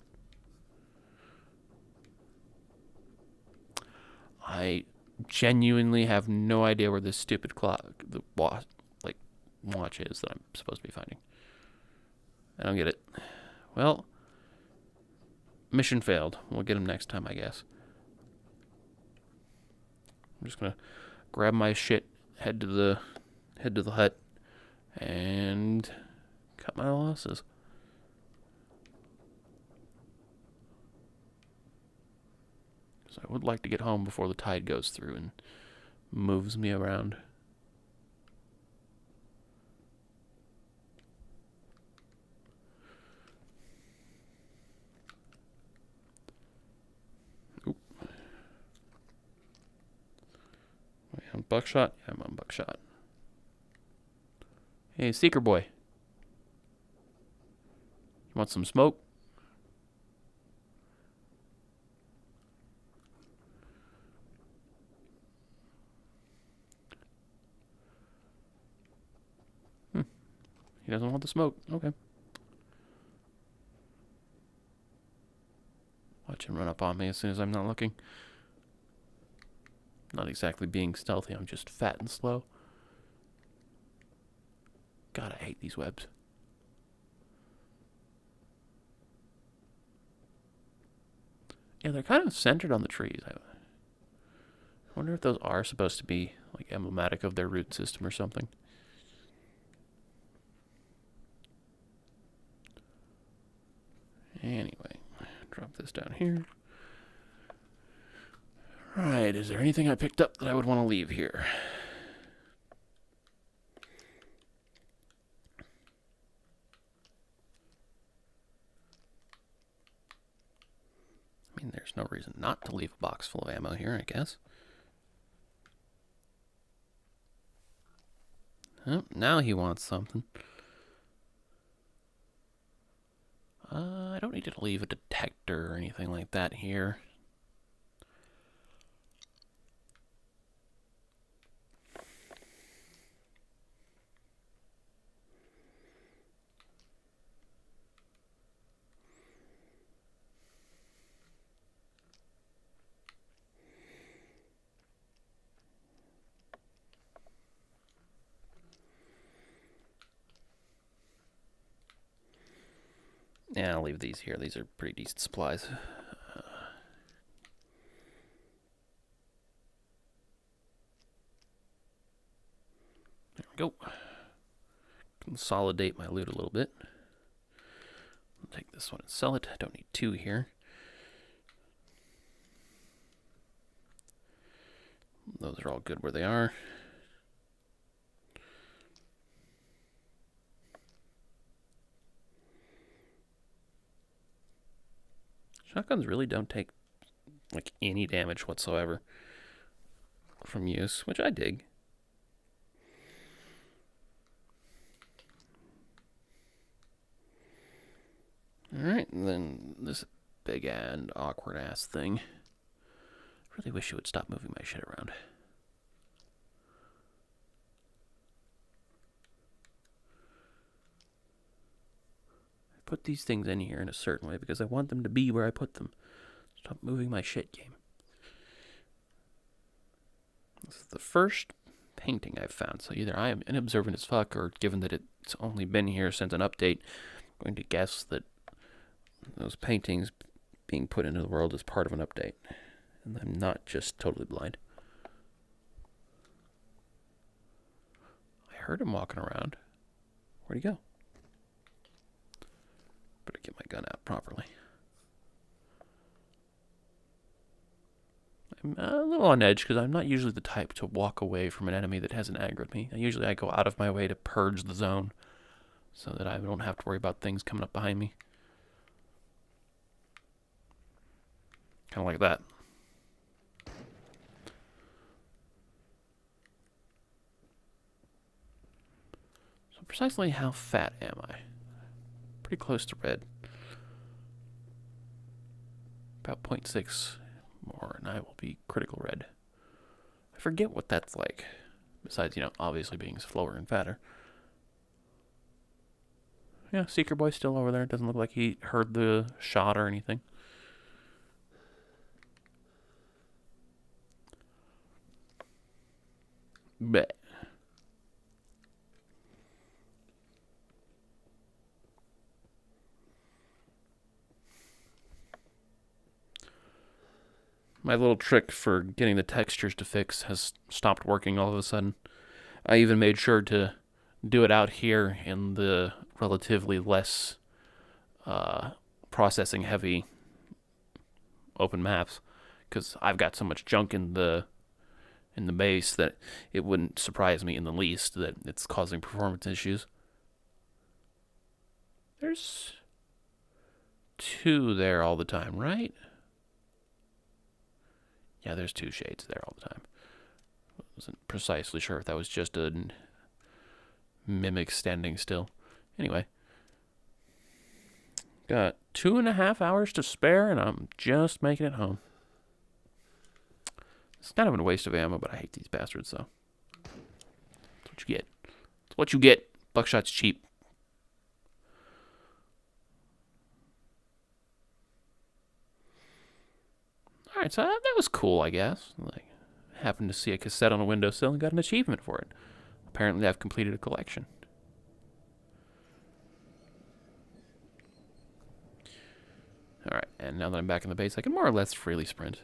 I genuinely have no idea where this stupid clock, the watch is that I'm supposed to be finding. I don't get it. Well, mission failed. We'll get him next time, I guess. I'm just gonna grab my shit, head to the hut, and cut my losses. So I would like to get home before the tide goes through and moves me around. Oop. Wait, I'm buckshot? Yeah, I'm on buckshot. Hey, Seeker boy. You want some smoke? He doesn't want the smoke. Okay. Watch him run up on me as soon as I'm not looking. Not exactly being stealthy, I'm just fat and slow. God, I hate these webs. Yeah, they're kind of centered on the trees. I wonder if those are supposed to be like emblematic of their root system or something. Anyway, drop this down here. Right, is there anything I picked up that I would want to leave here? I mean, there's no reason not to leave a box full of ammo here, I guess. Oh, now he wants something. I don't need to leave a detector or anything like that here. Yeah, I'll leave these here. These are pretty decent supplies. There we go. Consolidate my loot a little bit. I'll take this one and sell it. I don't need two here. Those are all good where they are. Shotguns really don't take like any damage whatsoever from use, which I dig. Alright, then this big and awkward ass thing. Really wish you would stop moving my shit around. I put these things in here in a certain way because I want them to be where I put them. Stop moving my shit, game. This is the first painting I've found, so either I am inobservant as fuck, or given that it's only been here since an update, I'm going to guess that those paintings being put into the world is part of an update. And I'm not just totally blind. I heard him walking around. Where'd he go? Better get my gun out properly. I'm a little on edge because I'm not usually the type to walk away from an enemy that hasn't aggroed me. Usually I go out of my way to purge the zone so that I don't have to worry about things coming up behind me. Kind of like that. So precisely how fat am I? Pretty close to red. About 0.6 more and I will be critical red. I forget what that's like. Besides, obviously being slower and fatter. Yeah, Seeker Boy's still over there. It doesn't look like he heard the shot or anything. Bet. My little trick for getting the textures to fix has stopped working all of a sudden. I even made sure to do it out here in the relatively less processing heavy open maps, because I've got so much junk in the base that it wouldn't surprise me in the least that it's causing performance issues. There's 2 there all the time, right? Yeah, there's 2 shades there all the time. I wasn't precisely sure if that was just a mimic standing still. Anyway, got 2.5 hours to spare, and I'm just making it home. It's kind of a waste of ammo, but I hate these bastards, so that's what you get. It's what you get. Buckshot's cheap. Alright, so that was cool, I guess. Like, happened to see a cassette on a windowsill and got an achievement for it. Apparently, I've completed a collection. Alright, and now that I'm back in the base, I can more or less freely sprint.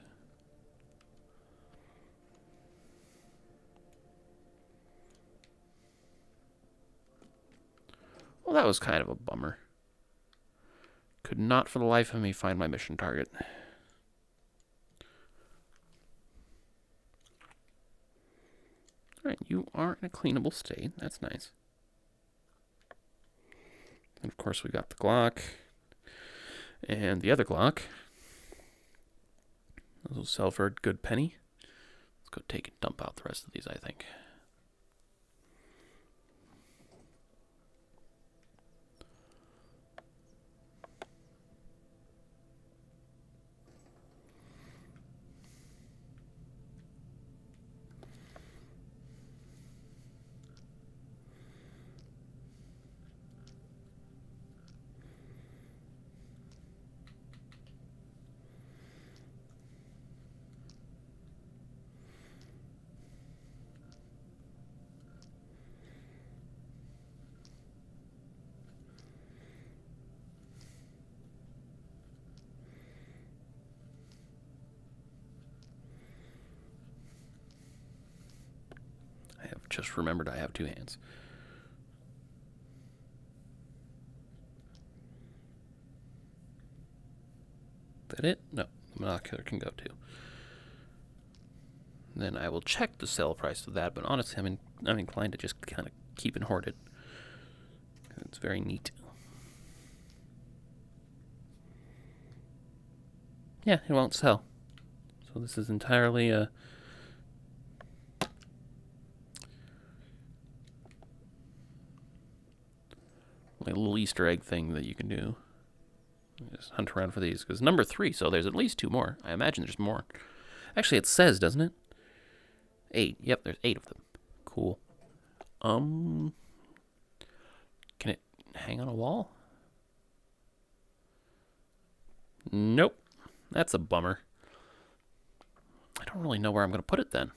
Well, that was kind of a bummer. Could not for the life of me find my mission target. Alright, you are in a cleanable state. That's nice. And of course we got the Glock. And the other Glock. Those will sell for a good penny. Let's go take and dump out the rest of these, I think. I have just remembered I have 2 hands. Is that it? No, the monocular can go too. Then I will check the sell price of that, but honestly, I'm inclined to just kind of keep it hoarded. It's very neat. Yeah, it won't sell. So this is entirely a little Easter egg thing that you can do. Just hunt around for these, because number 3, so there's at least 2 more. I imagine there's more. Actually, it says, doesn't it? 8. Yep, there's 8 of them. Cool. Can it hang on a wall? Nope. That's a bummer. I don't really know where I'm going to put it then.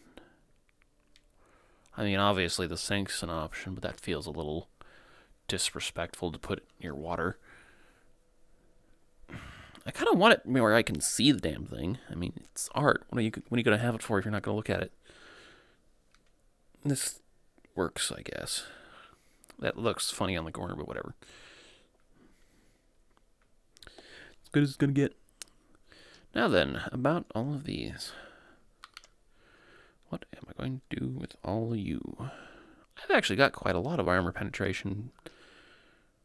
I mean, obviously the sink's an option, but that feels a little disrespectful to put it near water. I kind of want it where I can see the damn thing. I mean, it's art. What are you going to have it for if you're not going to look at it? This works, I guess. That looks funny on the corner, but whatever. As good as it's going to get. Now then, about all of these. What am I going to do with all of you? I've actually got quite a lot of armor penetration.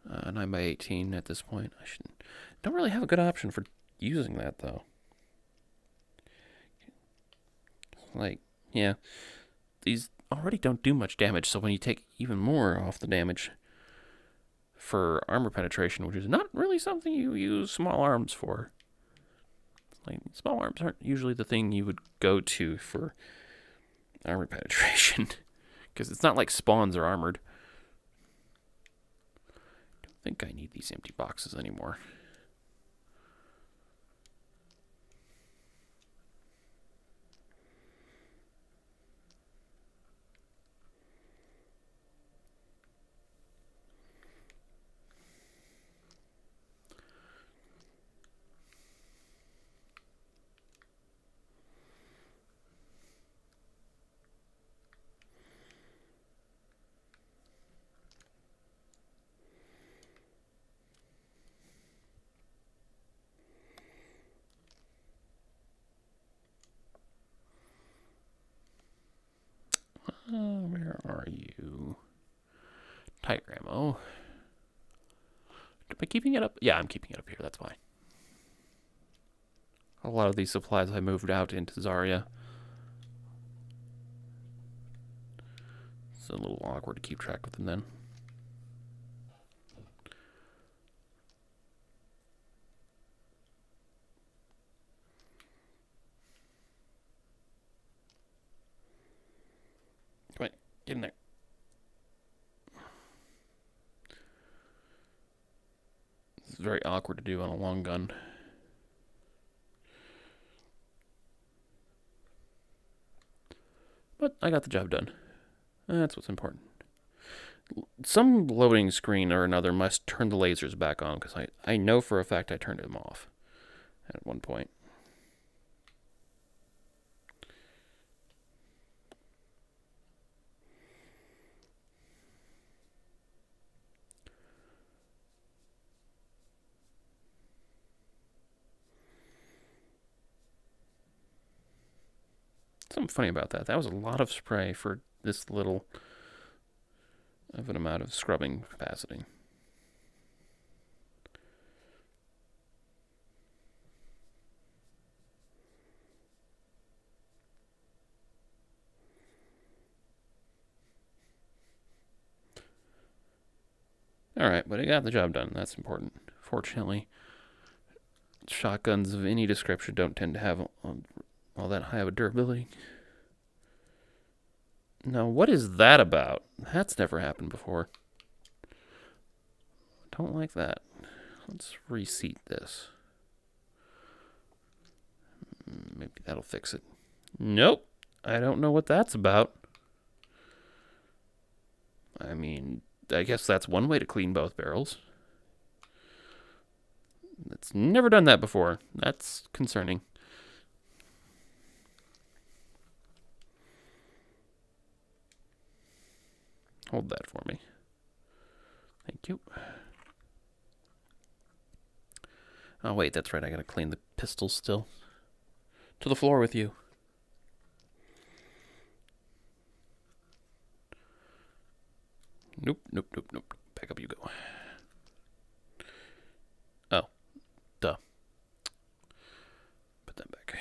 9x18 at this point. Don't really have a good option for using that, though. Like, yeah. These already don't do much damage, so when you take even more off the damage for armor penetration, which is not really something you use small arms for. Like, small arms aren't usually the thing you would go to for armor penetration. Because it's not like spawns are armored. I don't think I need these empty boxes anymore. Where are you? Tiger ammo. Am I keeping it up? Yeah, I'm keeping it up here. That's fine. A lot of these supplies I moved out into Zarya. It's a little awkward to keep track of them then. Come on, get in there. This is very awkward to do on a long gun. But I got the job done. That's what's important. Some loading screen or another must turn the lasers back on, because I know for a fact I turned them off at one point. Something funny about that. That was a lot of spray for this little of an amount of scrubbing capacity. Alright, but I got the job done. That's important. Fortunately, shotguns of any description don't tend to have all that high of a durability. Now, what is that about? That's never happened before. Don't like that. Let's reseat this. Maybe that'll fix it. Nope. I don't know what that's about. I mean, I guess that's one way to clean both barrels. It's never done that before. That's concerning. Hold that for me. Thank you. Oh, wait, that's right. I gotta clean the pistols still. To the floor with you. Nope, nope, nope, nope. Back up you go. Oh, duh. Put that back.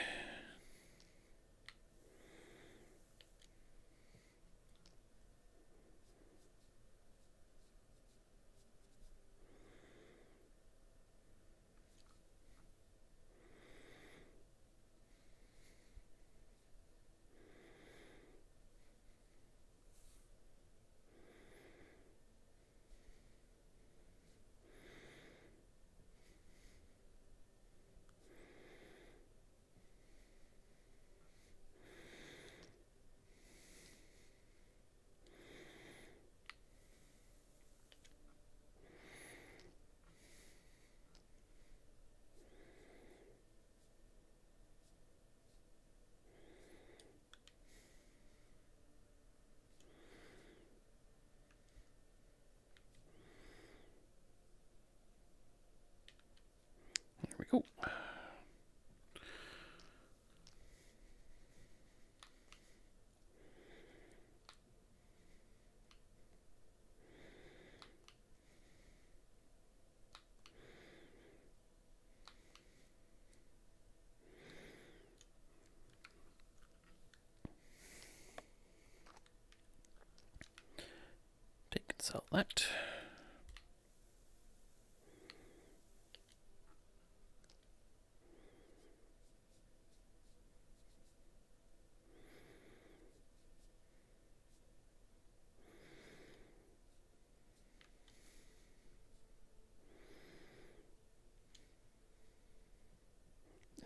There we go. Take and sell that.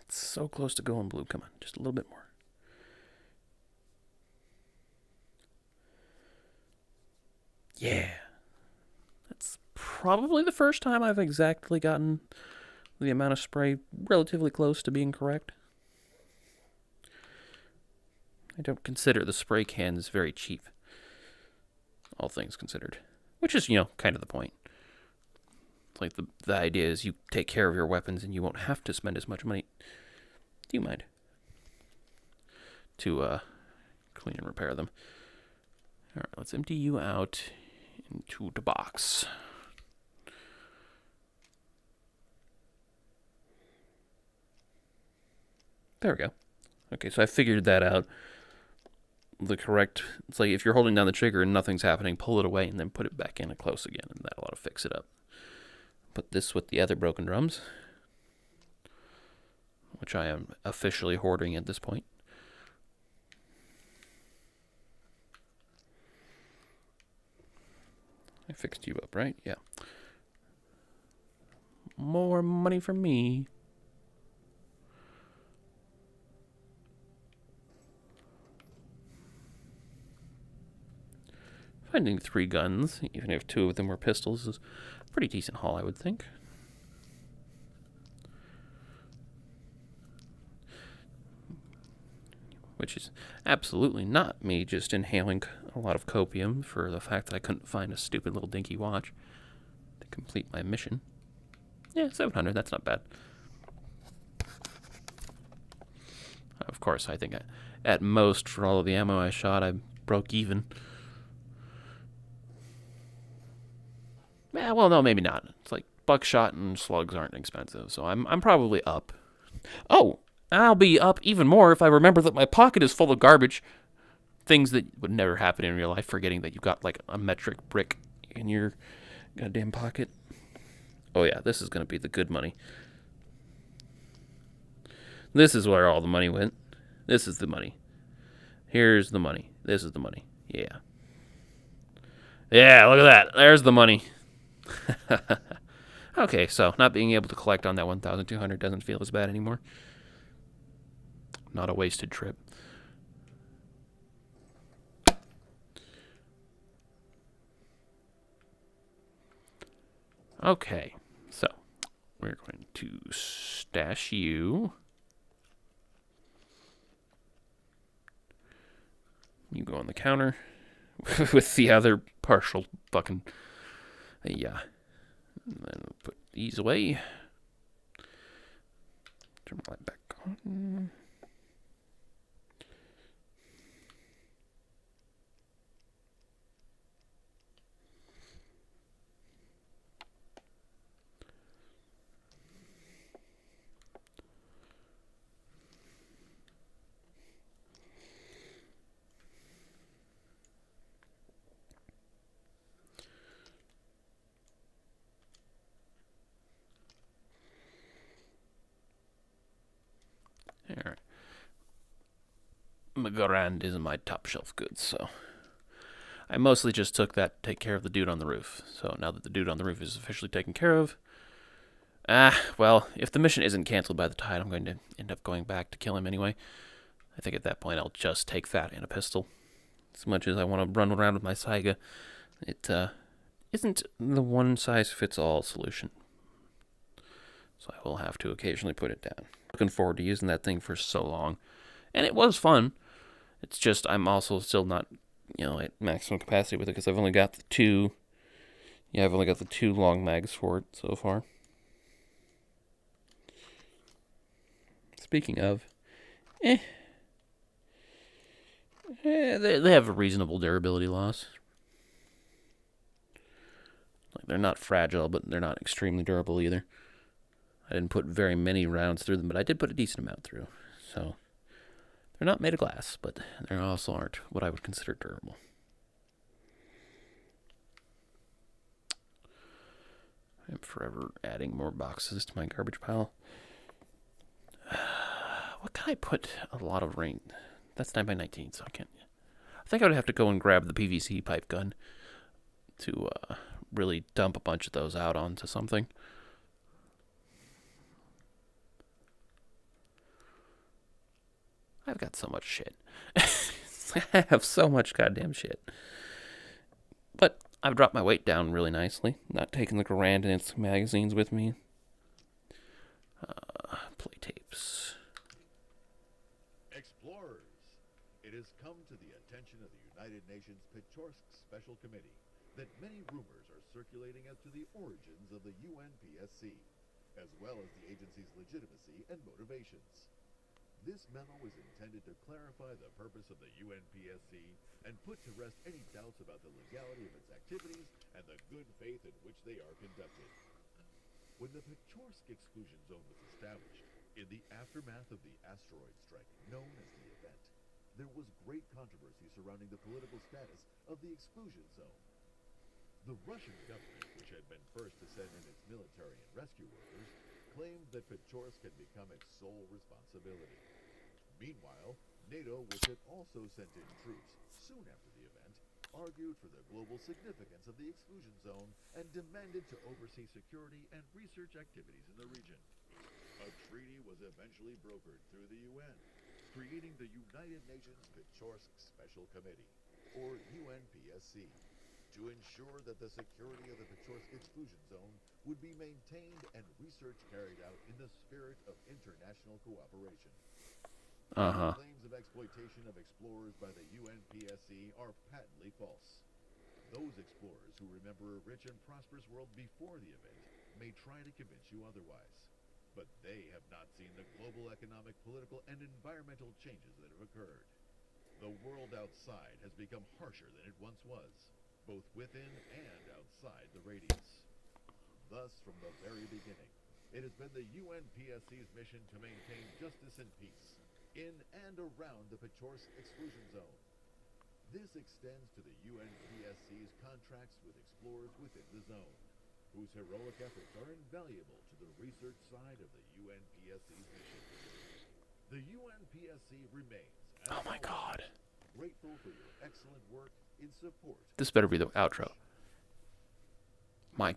It's so close to going blue. Come on, just a little bit more. Yeah. That's probably the first time I've exactly gotten the amount of spray relatively close to being correct. I don't consider the spray cans very cheap, all things considered. Which is, kind of the point. Like, the idea is you take care of your weapons and you won't have to spend as much money. Do you mind? To clean and repair them. Alright, let's empty you out into the box. There we go. Okay, so I figured that out. It's like if you're holding down the trigger and nothing's happening, pull it away and then put it back in and close again, and that'll fix it up. Put this with the other broken drums, which I am officially hoarding at this point. I fixed you up, right? Yeah. More money for me. Finding 3 guns, even if 2 of them were pistols, is a pretty decent haul, I would think. Which is absolutely not me just inhaling a lot of copium for the fact that I couldn't find a stupid little dinky watch to complete my mission. Yeah, 700, that's not bad. Of course, I think at most for all of the ammo I shot, I broke even. Yeah, well, no, maybe not. It's like buckshot and slugs aren't expensive, so I'm probably up. Oh, I'll be up even more if I remember that my pocket is full of garbage. Things that would never happen in real life, forgetting that you've got like a metric brick in your goddamn pocket. Oh yeah, this is going to be the good money. This is where all the money went. This is the money. Here's the money. This is the money. Yeah. Yeah, look at that. There's the money. Okay, so not being able to collect on that 1,200 doesn't feel as bad anymore. Not a wasted trip. Okay, so we're going to stash you. You go on the counter with the other partial fucking... Yeah. And then we'll put these away. Turn my light back on. Alright. Garand isn't my top shelf goods, so I mostly just took that to take care of the dude on the roof. So now that the dude on the roof is officially taken care of, well, if the mission isn't canceled by the tide, I'm going to end up going back to kill him anyway. I think at that point I'll just take that and a pistol. As much as I want to run around with my Saiga, it isn't the one-size-fits-all solution. So I will have to occasionally put it down. Looking forward to using that thing for so long. And it was fun. It's just I'm also still not, at maximum capacity with it because I've only got the 2. Yeah, I've only got the 2 long mags for it so far. Speaking of, they have a reasonable durability loss. Like they're not fragile, but they're not extremely durable either. I didn't put very many rounds through them, but I did put a decent amount through. So they're not made of glass, but they also aren't what I would consider durable. I'm forever adding more boxes to my garbage pile. What can I put a lot of rain? That's 9x19, so I can't. I think I would have to go and grab the PVC pipe gun to really dump a bunch of those out onto something. I've got so much shit. I have so much goddamn shit. But I've dropped my weight down really nicely. Not taking the Grand and its magazines with me. Play tapes. Explorers, it has come to the attention of the United Nations Pechorsk Special Committee that many rumors are circulating as to the origins of the UNPSC, as well as the agency's legitimacy and motivations. This memo is intended to clarify the purpose of the UNPSC and put to rest any doubts about the legality of its activities and the good faith in which they are conducted. When the Pechorsk exclusion zone was established, in the aftermath of the asteroid strike known as the event, there was great controversy surrounding the political status of the exclusion zone. The Russian government, which had been first to send in its military and rescue workers, claimed that Pechorsk had become its sole responsibility. Meanwhile, NATO, which had also sent in troops soon after the event, argued for the global significance of the exclusion zone and demanded to oversee security and research activities in the region. A treaty was eventually brokered through the UN, creating the United Nations Pechorsk Special Committee, or UNPSC, to ensure that the security of the Pechorsk exclusion zone would be maintained and research carried out in the spirit of international cooperation. Claims of exploitation of explorers by the UNPSC are patently false. Those explorers who remember a rich and prosperous world before the event may try to convince you otherwise, but they have not seen the global economic, political, and environmental changes that have occurred. The world outside has become harsher than it once was, both within and outside the radius. Thus, from the very beginning, it has been the UNPSC's mission to maintain justice and peace in and around the Pechorsk exclusion zone. This extends to the UNPSC's contracts with explorers within the zone, whose heroic efforts are invaluable to the research side of the UNPSC's mission. The UNPSC remains, Oh my god. grateful for your excellent work in support. This better be the outro. My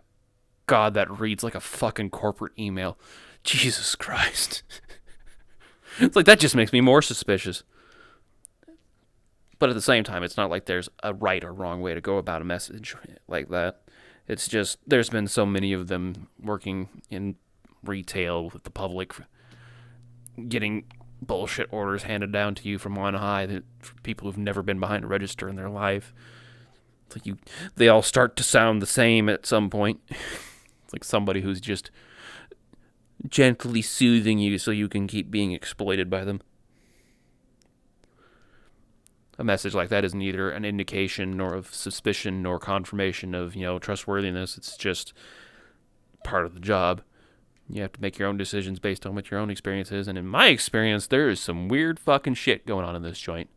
god, that reads like a fucking corporate email. Jesus Christ. It's like, that just makes me more suspicious. But at the same time, it's not like there's a right or wrong way to go about a message like that. It's just, there's been so many of them working in retail with the public, getting bullshit orders handed down to you from on high that for people who've never been behind a register in their life. It's like they all start to sound the same at some point. It's like somebody who's just gently soothing you so you can keep being exploited by them. A message like that is neither an indication nor of suspicion nor confirmation of, trustworthiness. It's just part of the job. You have to make your own decisions based on what your own experience is. And in my experience, there is some weird fucking shit going on in this joint.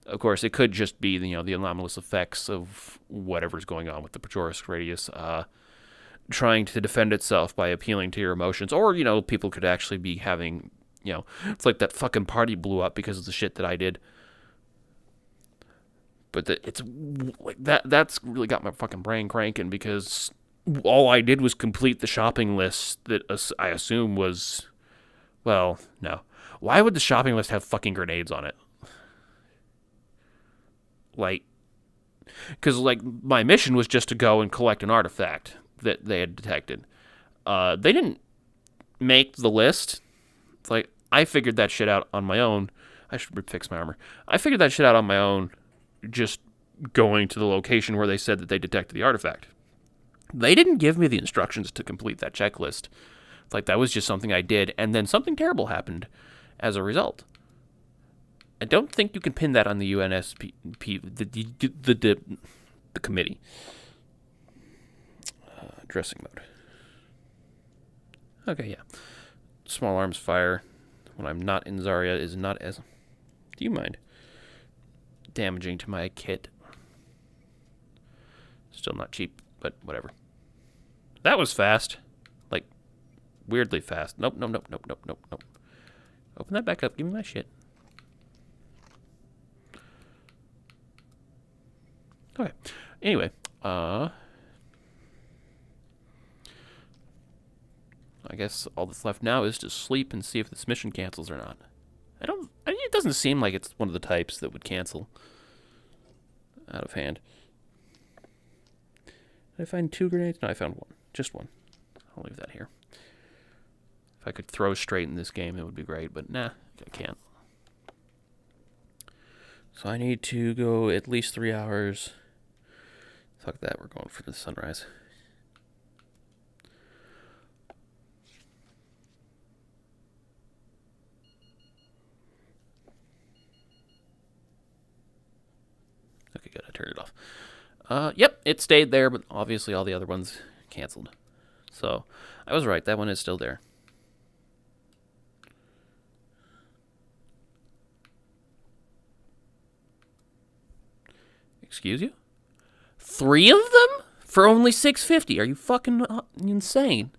Of course, it could just be, the anomalous effects of whatever's going on with the Pechorsk radius, trying to defend itself by appealing to your emotions. Or, people could actually be having, it's like that fucking party blew up because of the shit that I did. But it's like that's really got my fucking brain cranking, because all I did was complete the shopping list that I assume was, well, no. Why would the shopping list have fucking grenades on it? Because my mission was just to go and collect an artifact that they had detected. They didn't make the list. It's like, I figured that shit out on my own. I should fix my armor. I figured that shit out on my own, just going to the location where they said that they detected the artifact. They didn't give me the instructions to complete that checklist. It's like, that was just something I did, and then something terrible happened as a result. I don't think you can pin that on the UNSP, the committee. Dressing mode. Okay, yeah. Small arms fire when I'm not in Zarya is not as, do you mind, damaging to my kit. Still not cheap, but whatever. That was fast. Like, weirdly fast. Nope. Open that back up. Give me my shit. Okay. Anyway, I guess all that's left now is to sleep and see if this mission cancels or not. I need doesn't seem like it's one of the types that would cancel out of hand. Did I find 2 grenades? No, I found one. Just one. I'll leave that here. If I could throw straight in this game, it would be great, but nah, I can't. So I need to go at least 3 hours. Fuck that, we're going for the sunrise. Okay, good, I turned it off. Yep, it stayed there, but obviously all the other ones canceled. So, I was right, that one is still there. Excuse you? 3 of them? For only $6.50? Are you fucking insane?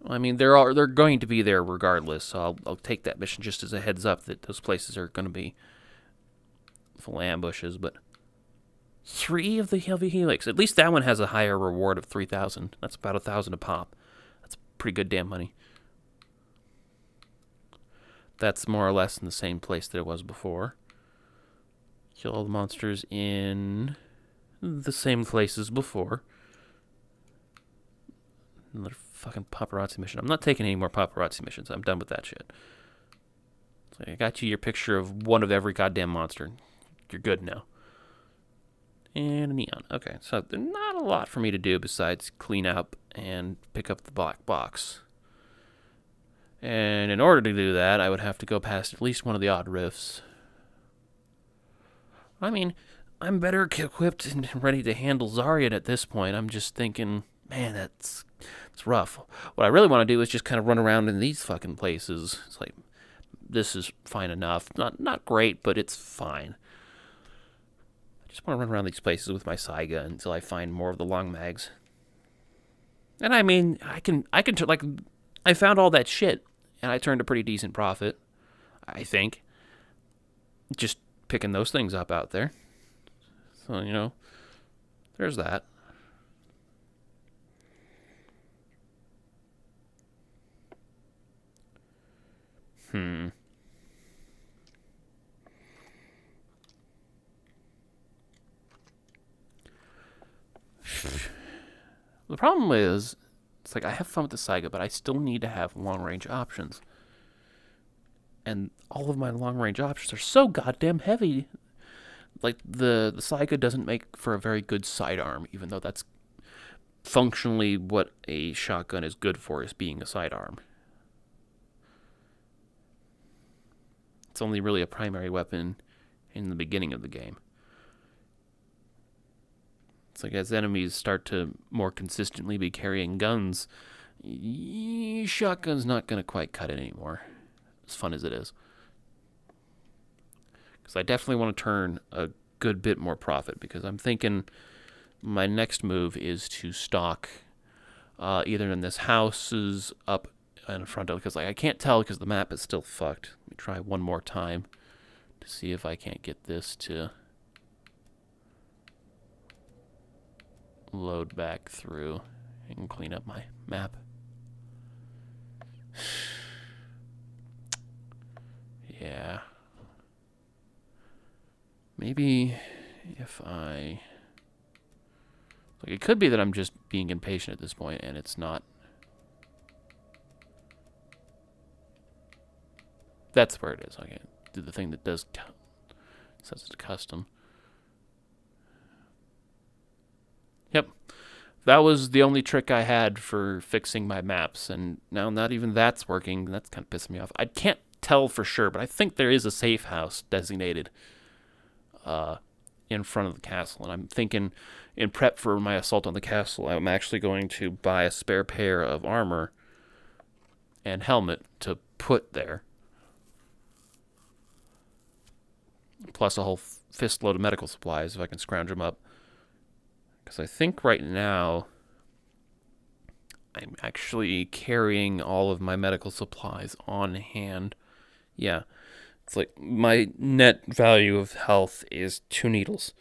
I mean, they're going to be there regardless, so I'll take that mission just as a heads up that those places are going to be full of ambushes, but 3 of the heavy helix. At least that one has a higher reward of 3,000. That's about 1,000 a pop. That's pretty good damn money. That's more or less in the same place that it was before. Kill all the monsters in the same place as before. Another fucking paparazzi mission. I'm not taking any more paparazzi missions. I'm done with that shit. It's like, I got you your picture of one of every goddamn monster. You're good now. And a neon. Okay, so there's not a lot for me to do besides clean up and pick up the black box. And in order to do that, I would have to go past at least one of the odd rifts. I mean, I'm better equipped and ready to handle Zaryan at this point. I'm just thinking, man, it's rough. What I really want to do is just kind of run around in these fucking places. It's like, this is fine enough. Not great, but it's fine. I just want to run around these places with my Saiga until I find more of the long mags. And I mean, I can like, I found all that shit, and I turned a pretty decent profit, I think. Just picking those things up out there. So, you know, there's that. The problem is, it's like I have fun with the Saiga, but I still need to have long-range options. And all of my long-range options are so goddamn heavy. Like, the Saiga doesn't make for a very good sidearm, even though that's functionally what a shotgun is good for, is being a sidearm. It's only really a primary weapon in the beginning of the game. It's like as enemies start to more consistently be carrying guns, shotgun's not going to quite cut it anymore, as fun as it is. Because I definitely want to turn a good bit more profit, because I'm thinking my next move is to stock either in this houses up in front of, because like I can't tell because the map is still fucked. Let me try one more time to see if I can't get this to load back through and clean up my map. Yeah. Maybe if I... Like, it could be that I'm just being impatient at this point, and it's not. That's where it is. Okay, do the thing that does sets it to custom. Yep. That was the only trick I had for fixing my maps, and now not even that's working. That's kind of pissing me off. I can't tell for sure, but I think there is a safe house designated in front of the castle, and I'm thinking in prep for my assault on the castle, I'm actually going to buy a spare pair of armor and helmet to put there, plus a whole fistload of medical supplies if I can scrounge them up. Because I think right now I'm actually carrying all of my medical supplies on hand. Yeah, it's like my net value of health is 2 needles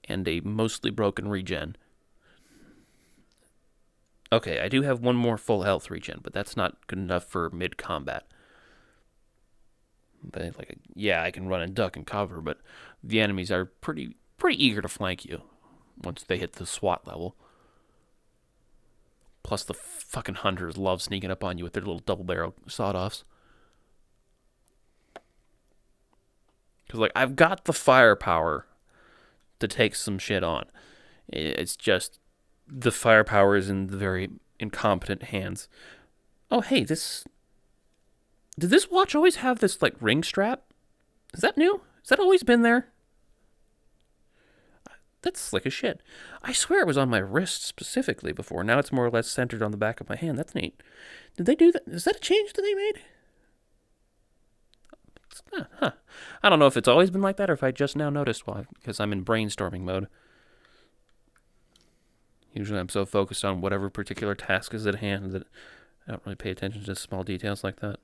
and a mostly broken regen. Okay, I do have one more full health regen, but that's not good enough for mid-combat. Yeah, I can run and duck and cover, but the enemies are pretty eager to flank you once they hit the SWAT level. Plus, the fucking hunters love sneaking up on you with their little double barrel sawed-offs. Because, like, I've got the firepower to take some shit on. It's just the firepower is in the very incompetent hands. Oh, hey, this. Did this watch always have this, like, ring strap? Is that new? Has that always been there? That's slick as shit. I swear it was on my wrist specifically before. Now it's more or less centered on the back of my hand. That's neat. Did they do that? Is that a change that they made? Huh. I don't know if it's always been like that or if I just now noticed why, because I'm in brainstorming mode. Usually I'm so focused on whatever particular task is at hand that I don't really pay attention to small details like that.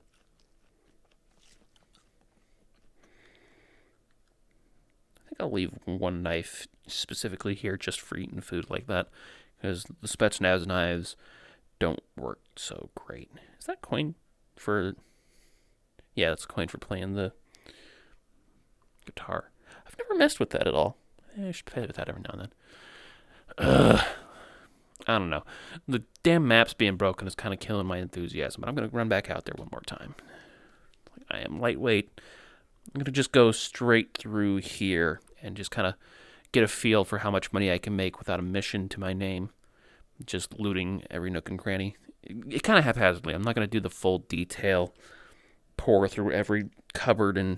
I think I'll leave one knife specifically here just for eating food like that, because the Spetsnaz knives don't work so great. Is that coin for... Yeah, that's a coin for playing the guitar. I've never messed with that at all. I should play with that every now and then. I don't know. The damn map's being broken is kind of killing my enthusiasm, but I'm going to run back out there one more time. I am lightweight. I'm going to just go straight through here and just kind of get a feel for how much money I can make without a mission to my name. Just looting every nook and cranny. It kind of haphazardly. I'm not going to do the full detail pour through every cupboard and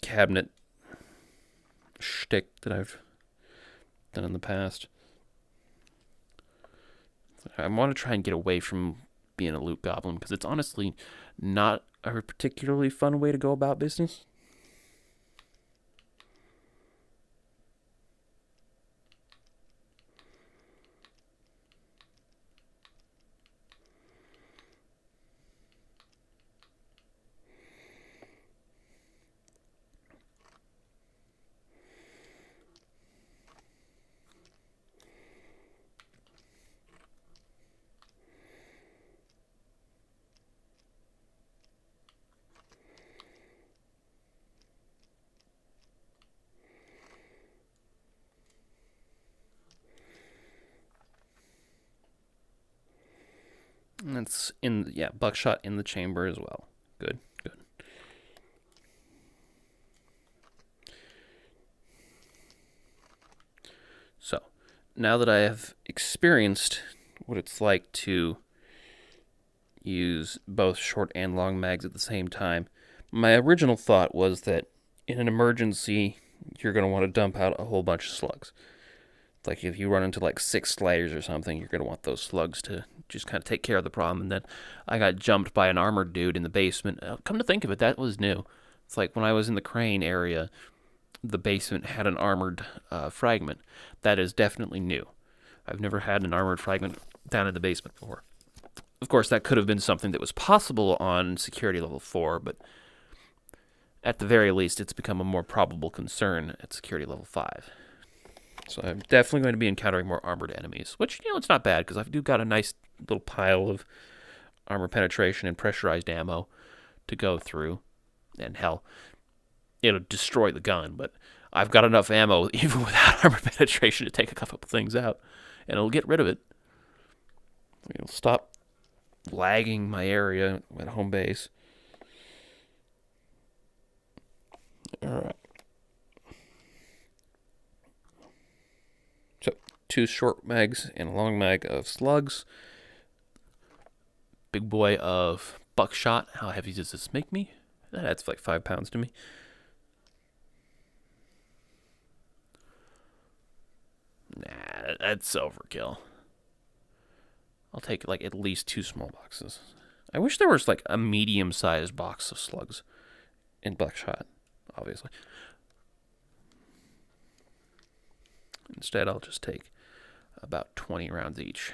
cabinet shtick that I've done in the past. I want to try and get away from being a loot goblin because it's honestly not a particularly fun way to go about business. And it's in, yeah, buckshot in the chamber as well. Good, good. So, now that I have experienced what it's like to use both short and long mags at the same time, my original thought was that in an emergency, you're going to want to dump out a whole bunch of slugs. Like if you run into like 6 slayers or something, you're going to want those slugs to just kind of take care of the problem. And then I got jumped by an armored dude in the basement. Come to think of it, that was new. It's like when I was in the crane area, the basement had an armored fragment. That is definitely new. I've never had an armored fragment down in the basement before. Of course, that could have been something that was possible on security level 4, but at the very least, it's become a more probable concern at security level 5. So I'm definitely going to be encountering more armored enemies, which, you know, it's not bad because I've got a nice little pile of armor penetration and pressurized ammo to go through. And hell, it'll destroy the gun, but I've got enough ammo even without armor penetration to take a couple of things out, and it'll get rid of it. It'll stop lagging my area at home base. Alright. So, 2 short mags and a long mag of slugs. Big boy of buckshot. How heavy does this make me? That adds like 5 pounds to me. Nah, that's overkill. I'll take like at least 2 small boxes. I wish there was like a medium-sized box of slugs in buckshot, obviously. Instead, I'll just take about 20 rounds each.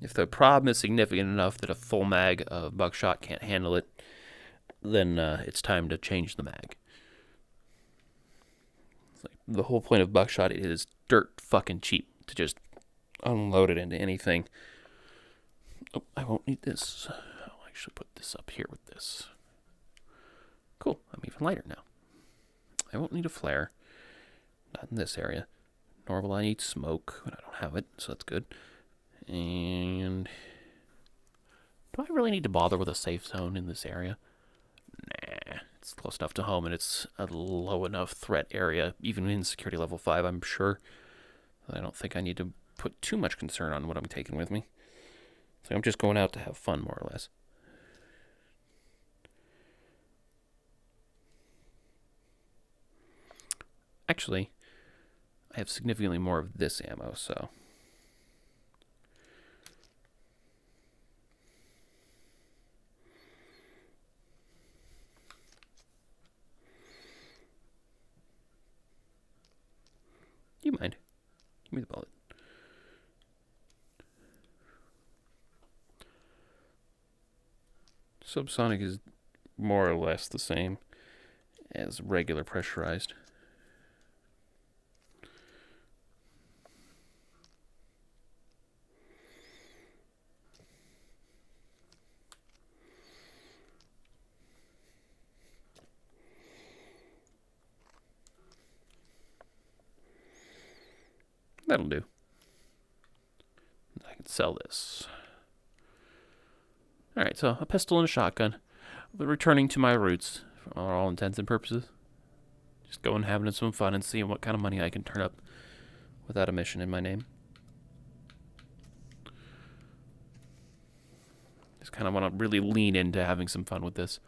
If the problem is significant enough that a full mag of buckshot can't handle it, then it's time to change the mag. the whole point of buckshot is dirt fucking cheap to just unload it into anything. Oh, I won't need this. I'll actually put this up here with this. Cool, I'm even lighter now. I won't need a flare. Not in this area. Nor will I need smoke, but I don't have it, so that's good. And do I really need to bother with a safe zone in this area? Nah, it's close enough to home, and it's a low enough threat area, even in security level 5, I'm sure. I don't think I need to put too much concern on what I'm taking with me. So I'm just going out to have fun, more or less. Actually, I have significantly more of this ammo, so... Do you mind? Give me the bullet. Subsonic is more or less the same as regular pressurized. That'll do. I can sell this. Alright, so a pistol and a shotgun. But returning to my roots, for all intents and purposes. Just going having some fun and seeing what kind of money I can turn up without a mission in my name. Just kind of want to really lean into having some fun with this.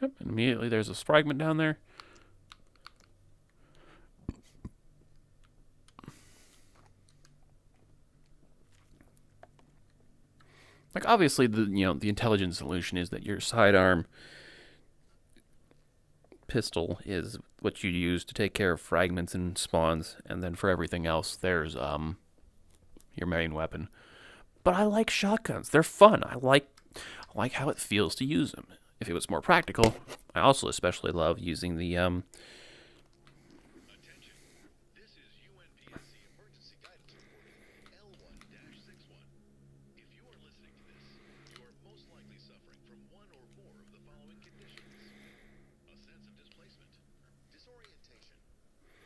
Yep, and immediately there's a fragment down there. Like obviously the intelligent solution is that your sidearm pistol is what you use to take care of fragments and spawns, and then for everything else there's your main weapon. But I like shotguns. They're fun. I like how it feels to use them. If it was more practical, I also especially love using the Attention. This is UNPSC emergency guidance reporting L1-61. If you are listening to this, you are most likely suffering from one or more of the following conditions: a sense of displacement, disorientation,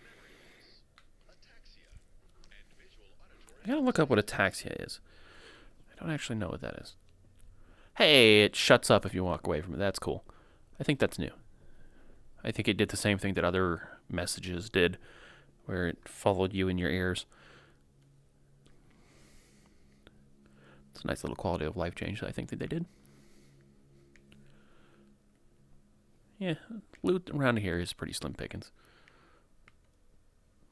memory loss, ataxia, and visual auditory. I gotta look up what ataxia is. I don't actually know what that is. Hey, it shuts up if you walk away from it. That's cool. I think that's new. I think it did the same thing that other messages did, where it followed you in your ears. It's a nice little quality of life change I think that they did. Yeah, loot around here is pretty slim pickings.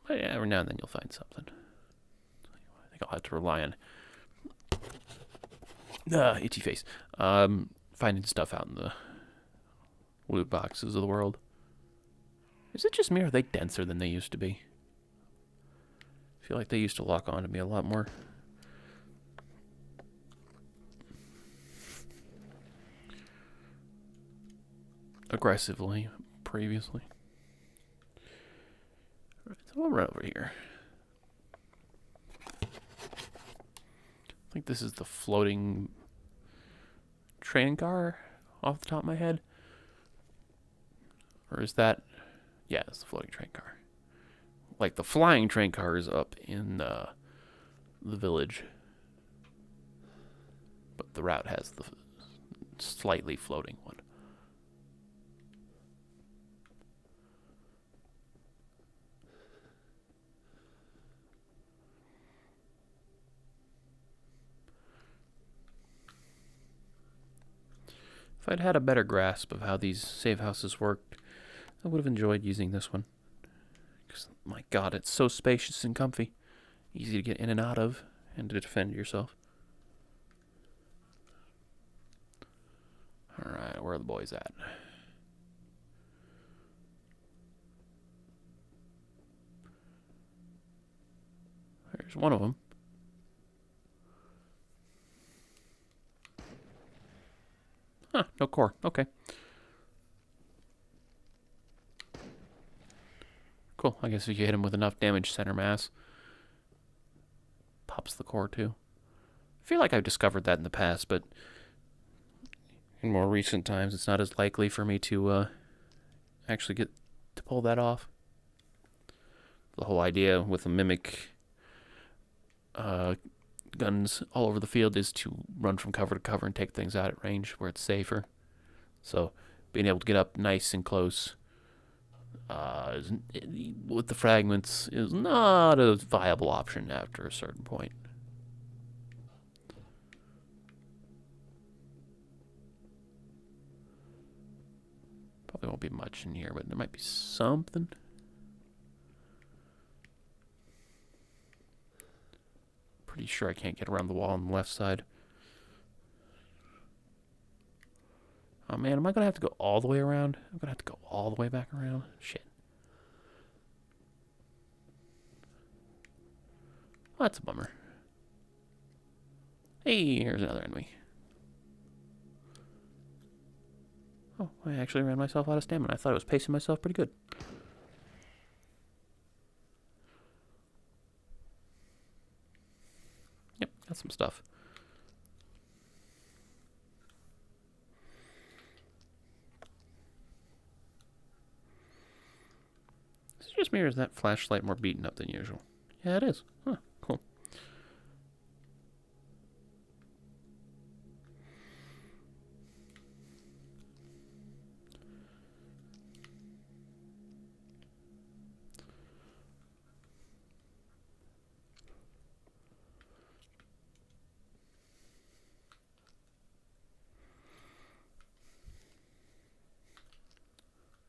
But yeah, every now and then you'll find something. I think I'll have to rely on itchy face. Finding stuff out in the loot boxes of the world. Is it just me, or are they denser than they used to be? I feel like they used to lock onto me a lot more. Aggressively, previously. Alright, so we'll run over here. I think this is the floating train car off the top of my head. Or is that... Yeah, it's the floating train car. Like the flying train car is up in the village. But the route has the slightly floating one. If I'd had a better grasp of how these save houses worked, I would have enjoyed using this one. Because, my god, it's so spacious and comfy. easy to get in and out of, and to defend yourself. Alright, where are the boys at? There's one of them. Huh, no core. Okay. Cool. I guess if you hit him with enough damage center mass, pops the core too. I feel like I've discovered that in the past, but in more recent times, it's not as likely for me to actually get to pull that off. The whole idea with the mimic guns all over the field is to run from cover to cover and take things out at range where it's safer. So being able to get up nice and close with the fragments is not a viable option after a certain point. Probably won't be much in here, but there might be something. Pretty sure I can't get around the wall on the left side. Oh man, am I gonna have to go all the way around? I'm gonna have to go all the way back around? Shit. Well, that's a bummer. Hey, here's another enemy. Oh, I actually ran myself out of stamina. I thought I was pacing myself pretty good. Yep, got some stuff. Is it just me or is that flashlight more beaten up than usual? Yeah, it is. Huh, cool.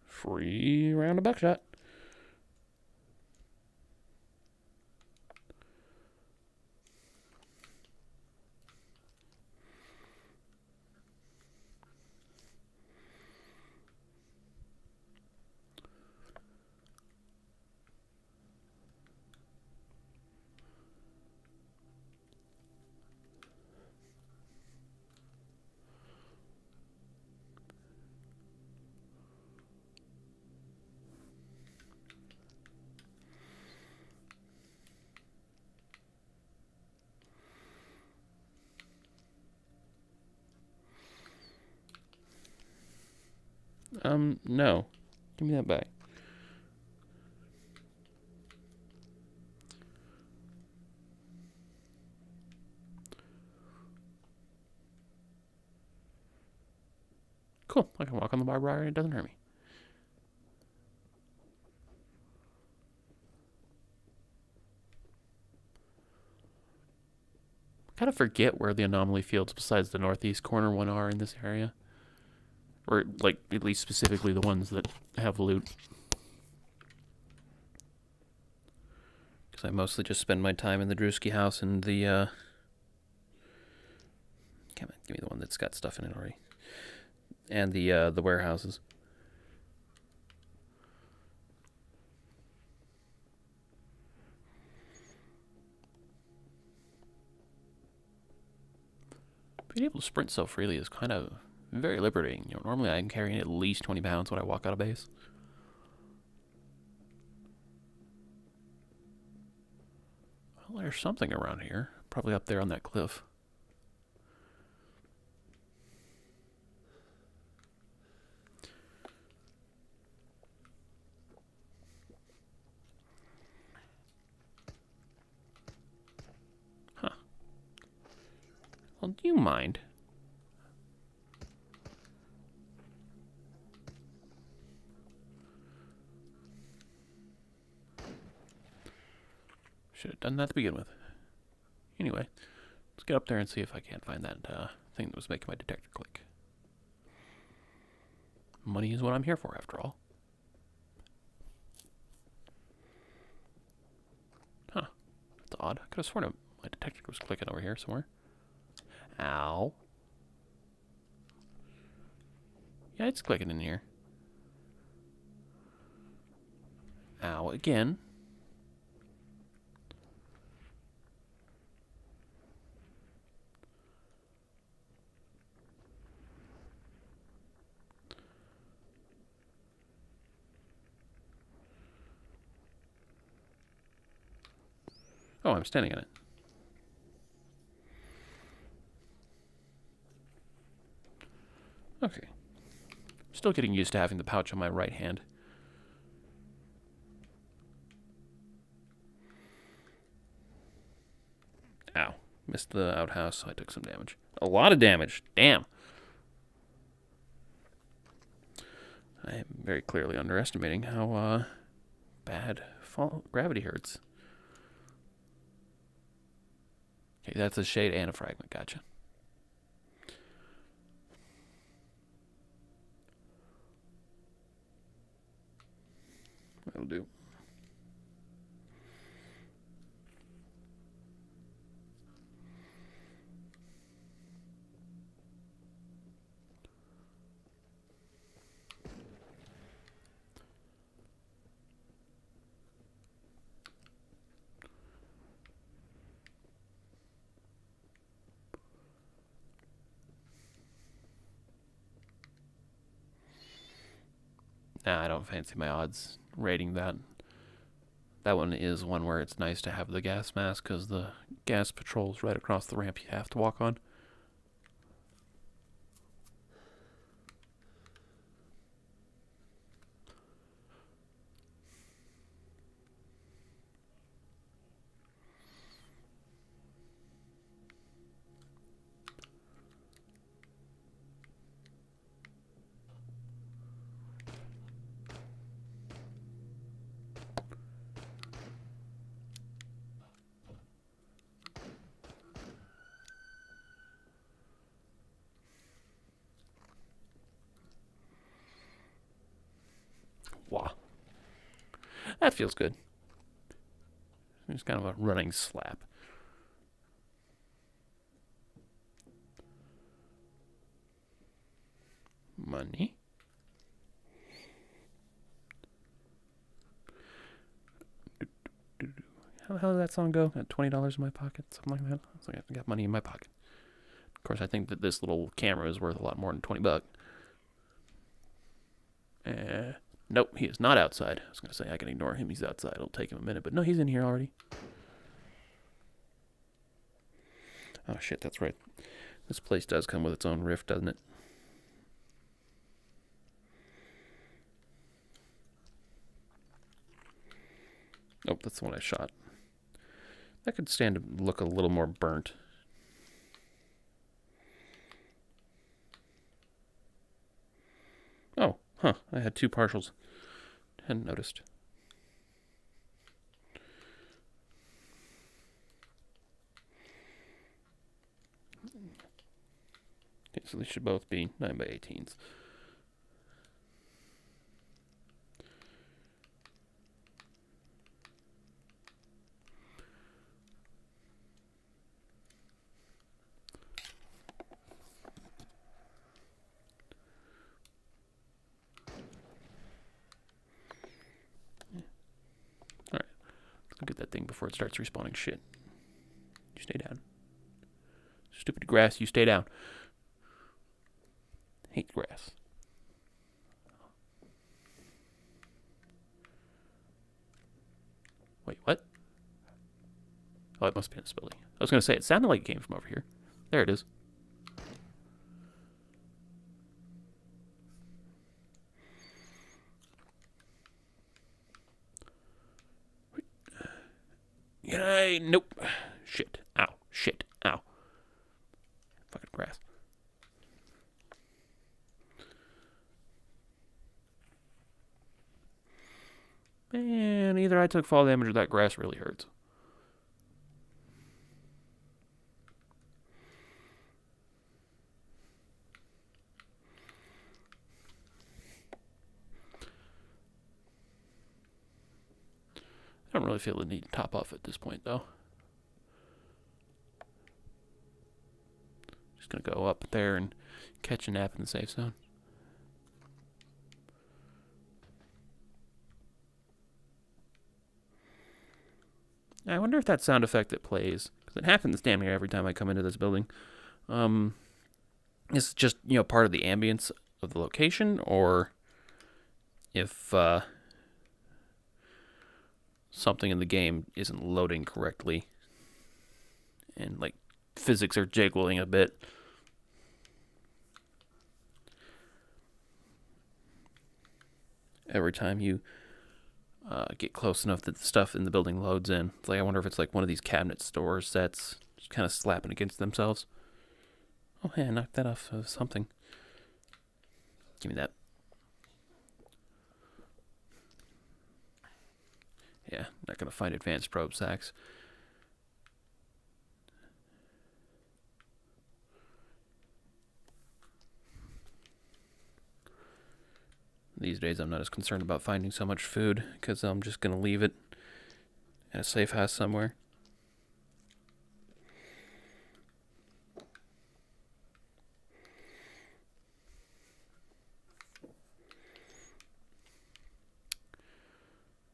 Free round of buckshot. No. Give me that back. Cool. I can walk on the barbed wire and it doesn't hurt me. I kind of forget where the anomaly fields besides the northeast corner one are in this area. Or, like, at least specifically the ones that have loot. Because I mostly just spend my time in the Drewski house and the, come on, give me the one that's got stuff in it already. And the warehouses. Being able to sprint so freely is kind of very liberating. You know, normally I'm carrying at least 20 pounds when I walk out of base. Well, there's something around here. Probably up there on that cliff. Huh. Well, do you mind? Should have done that to begin with. Anyway, let's get up there and see if I can't find that thing that was making my detector click. Money is what I'm here for, after all. Huh. odd. I could have sworn my detector was clicking over here somewhere. Ow. Yeah, it's clicking in here. Ow, again. Oh, I'm standing in it. Okay. Still getting used to having the pouch on my right hand. Ow. Missed the outhouse, so I took some damage. A lot of damage. Damn. I am very clearly underestimating how bad gravity hurts. Okay, that's a shade and a fragment. Gotcha. That'll do. Nah, I don't fancy my odds rating that. That one is one where it's nice to have the gas mask because the gas patrol's right across the ramp you have to walk on. Wow. That feels good. It's kind of a running slap. Money. How the hell did that song go? Got $20 in my pocket, something like that. It's like I got money in my pocket. Of course, I think that this little camera is worth a lot more than $20. Nope, he is not outside. I was gonna say I can ignore him. He's outside. It'll take him a minute, but no, he's in here already. Oh shit, that's right. This place does come with its own rift, doesn't it? Nope, that's the one I shot. That could stand to look a little more burnt. Oh, huh. I had two partials. Hadn't noticed. Okay, so these should both be 9x18s. Look at that thing before it starts respawning shit. You stay down. Stupid grass, you stay down. Hate grass. Wait, what? Oh, it must be in this building. I was going to say, it sounded like it came from over here. There it is. Yay, nope. Shit. Ow. Shit. Ow. Fucking grass. Man, either I took fall damage or that grass really hurts. I don't really feel the need to top off at this point, though. Just gonna go up there and catch a nap in the safe zone. I wonder if that sound effect that plays, because it happens damn near every time I come into this building, is just, part of the ambience of the location, or if something in the game isn't loading correctly and like physics are jiggling a bit. Every time you get close enough that the stuff in the building loads in. It's like, I wonder if it's like one of these cabinet store sets just kind of slapping against themselves. Oh, hey, I knocked that off of something. Give me that. Yeah, not going to find advanced probe sacks. These days I'm not as concerned about finding so much food because I'm just going to leave it at a safe house somewhere.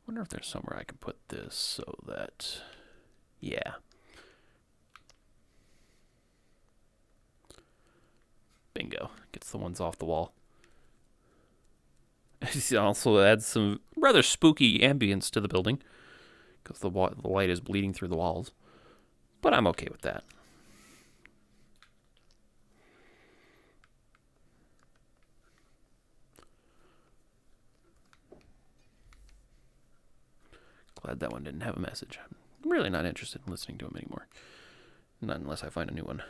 Wonder if there's somewhere I can put this so that, yeah. Bingo. Gets the ones off the wall. It also adds some rather spooky ambience to the building because the light is bleeding through the walls. But I'm okay with that. Glad that one didn't have a message. I'm really not interested in listening to him anymore. Not unless I find a new one.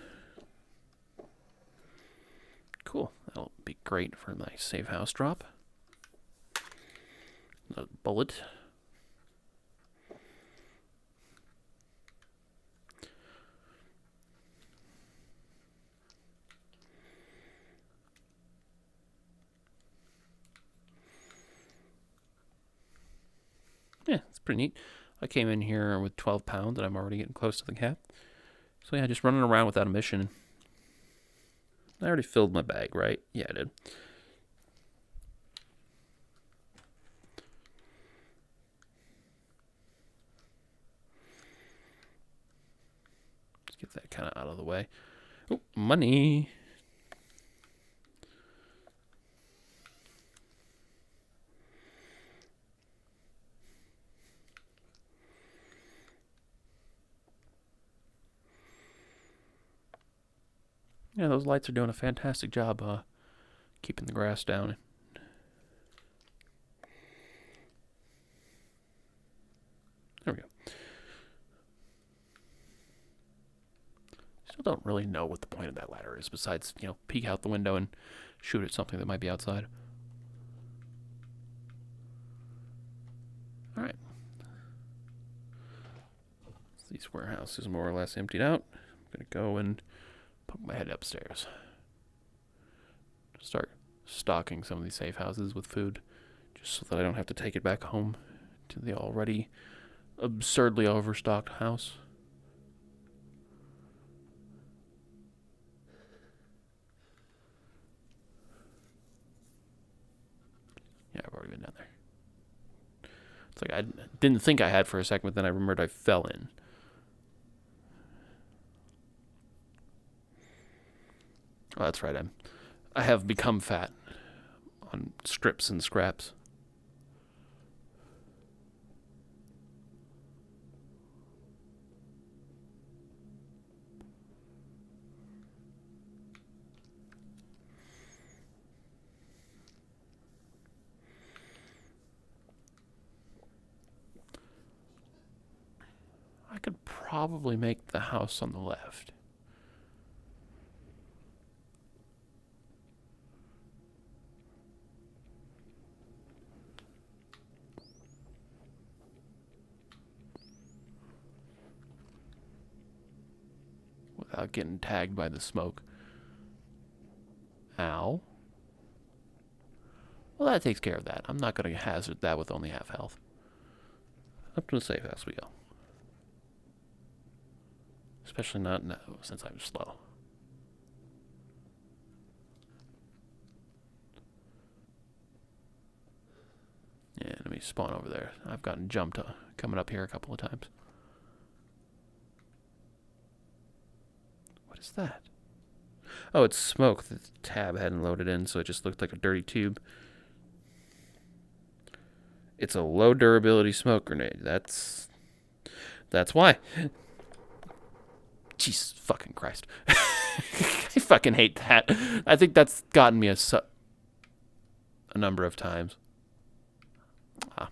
Cool. That'll be great for my safe house drop. A bullet. Yeah, it's pretty neat. I came in here with 12 pounds and I'm already getting close to the cap. So yeah, just running around without a mission. I already filled my bag, right? Yeah, I did. Let's get that kind of out of the way. Oh, money. Yeah, those lights are doing a fantastic job keeping the grass down. There we go. Still don't really know what the point of that ladder is besides, peek out the window and shoot at something that might be outside. Alright. These warehouses more or less emptied out. I'm going to go and poke my head upstairs. Start stocking some of these safe houses with food just so that I don't have to take it back home to the already absurdly overstocked house. Yeah, I've already been down there. It's like I didn't think I had for a second, but then I remembered I fell in. Oh, that's right. I have become fat on strips and scraps. I could probably make the house on the left. Without getting tagged by the smoke. Ow. Well, that takes care of that. I'm not going to hazard that with only half health. Up to the safe house we go. Especially not now, since I'm slow. spawn over there. I've gotten jumped coming up here a couple of times. What is that? Oh, it's smoke. The tab hadn't loaded in, so it just looked like a dirty tube. It's a low durability smoke grenade. That's why. Jesus fucking Christ. I fucking hate that. I think that's gotten me a number of times. Ah.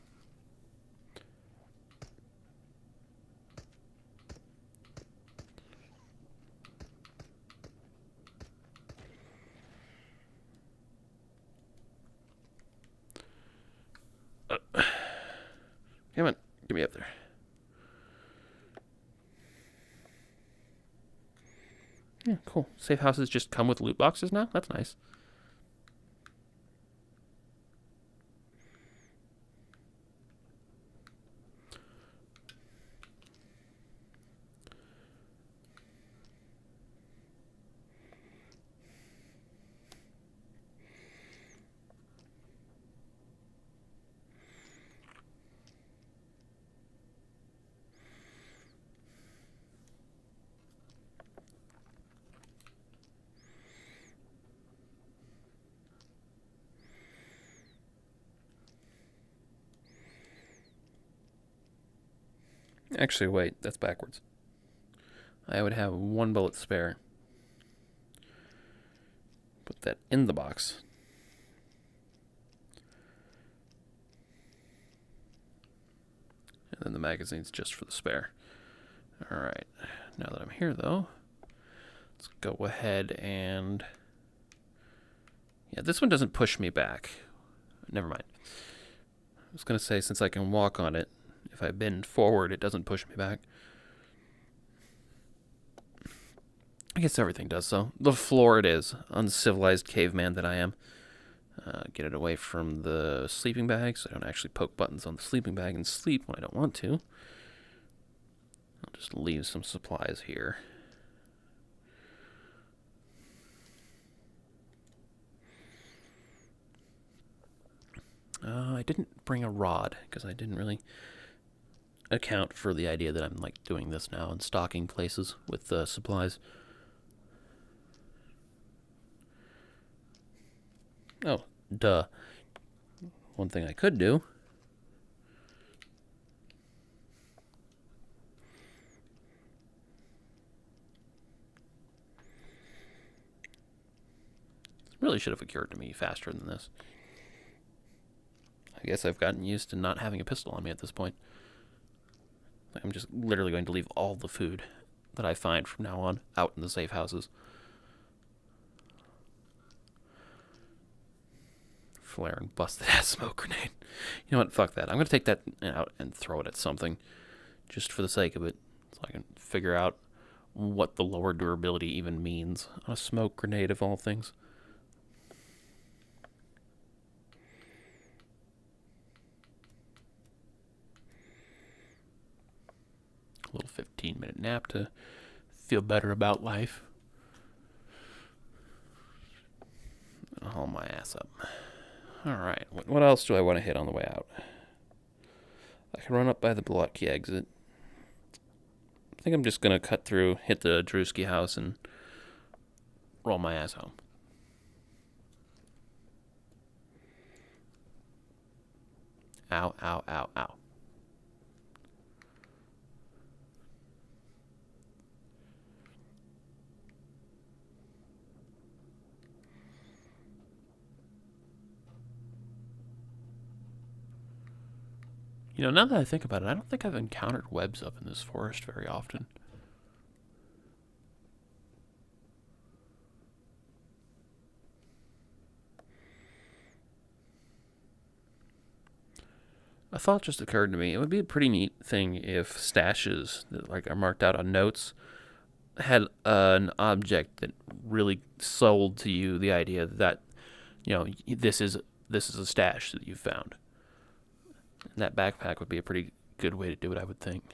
Come on, get me up there. Yeah, cool. Safe houses just come with loot boxes now? That's nice. Actually, wait, that's backwards. I would have 1 bullet spare. Put that in the box. And then the magazine's just for the spare. Alright, now that I'm here though, let's go ahead and... Yeah, this one doesn't push me back. Never mind. I was going to say, since I can walk on it, if I bend forward, it doesn't push me back. I guess everything does so. The floor it is, uncivilized caveman that I am. Get it away from the sleeping bag so I don't actually poke buttons on the sleeping bag and sleep when I don't want to. I'll just leave some supplies here. I didn't bring a rod because I didn't really account for the idea that I'm like doing this now and stocking places with supplies. Oh, duh. One thing I could do really should have occurred to me faster than this. I guess I've gotten used to not having a pistol on me at this point. I'm just literally going to leave all the food that I find from now on out in the safe houses. Flare and busted ass smoke grenade. You know what? Fuck that. I'm going to take that out and throw it at something just for the sake of it, so I can figure out what the lower durability even means on a smoke grenade of all things. A little 15-minute nap to feel better about life. I'll haul my ass up. Alright, what else do I want to hit on the way out? I can run up by the Blotky exit. I think I'm just going to cut through, hit the Drewski house, and roll my ass home. Ow, ow, ow, ow. You know, now that I think about it, I don't think I've encountered webs up in this forest very often. A thought just occurred to me. It would be a pretty neat thing if stashes that like are marked out on notes had an object that really sold to you the idea that, you know, this is a stash that you found. And that backpack would be a pretty good way to do it, I would think.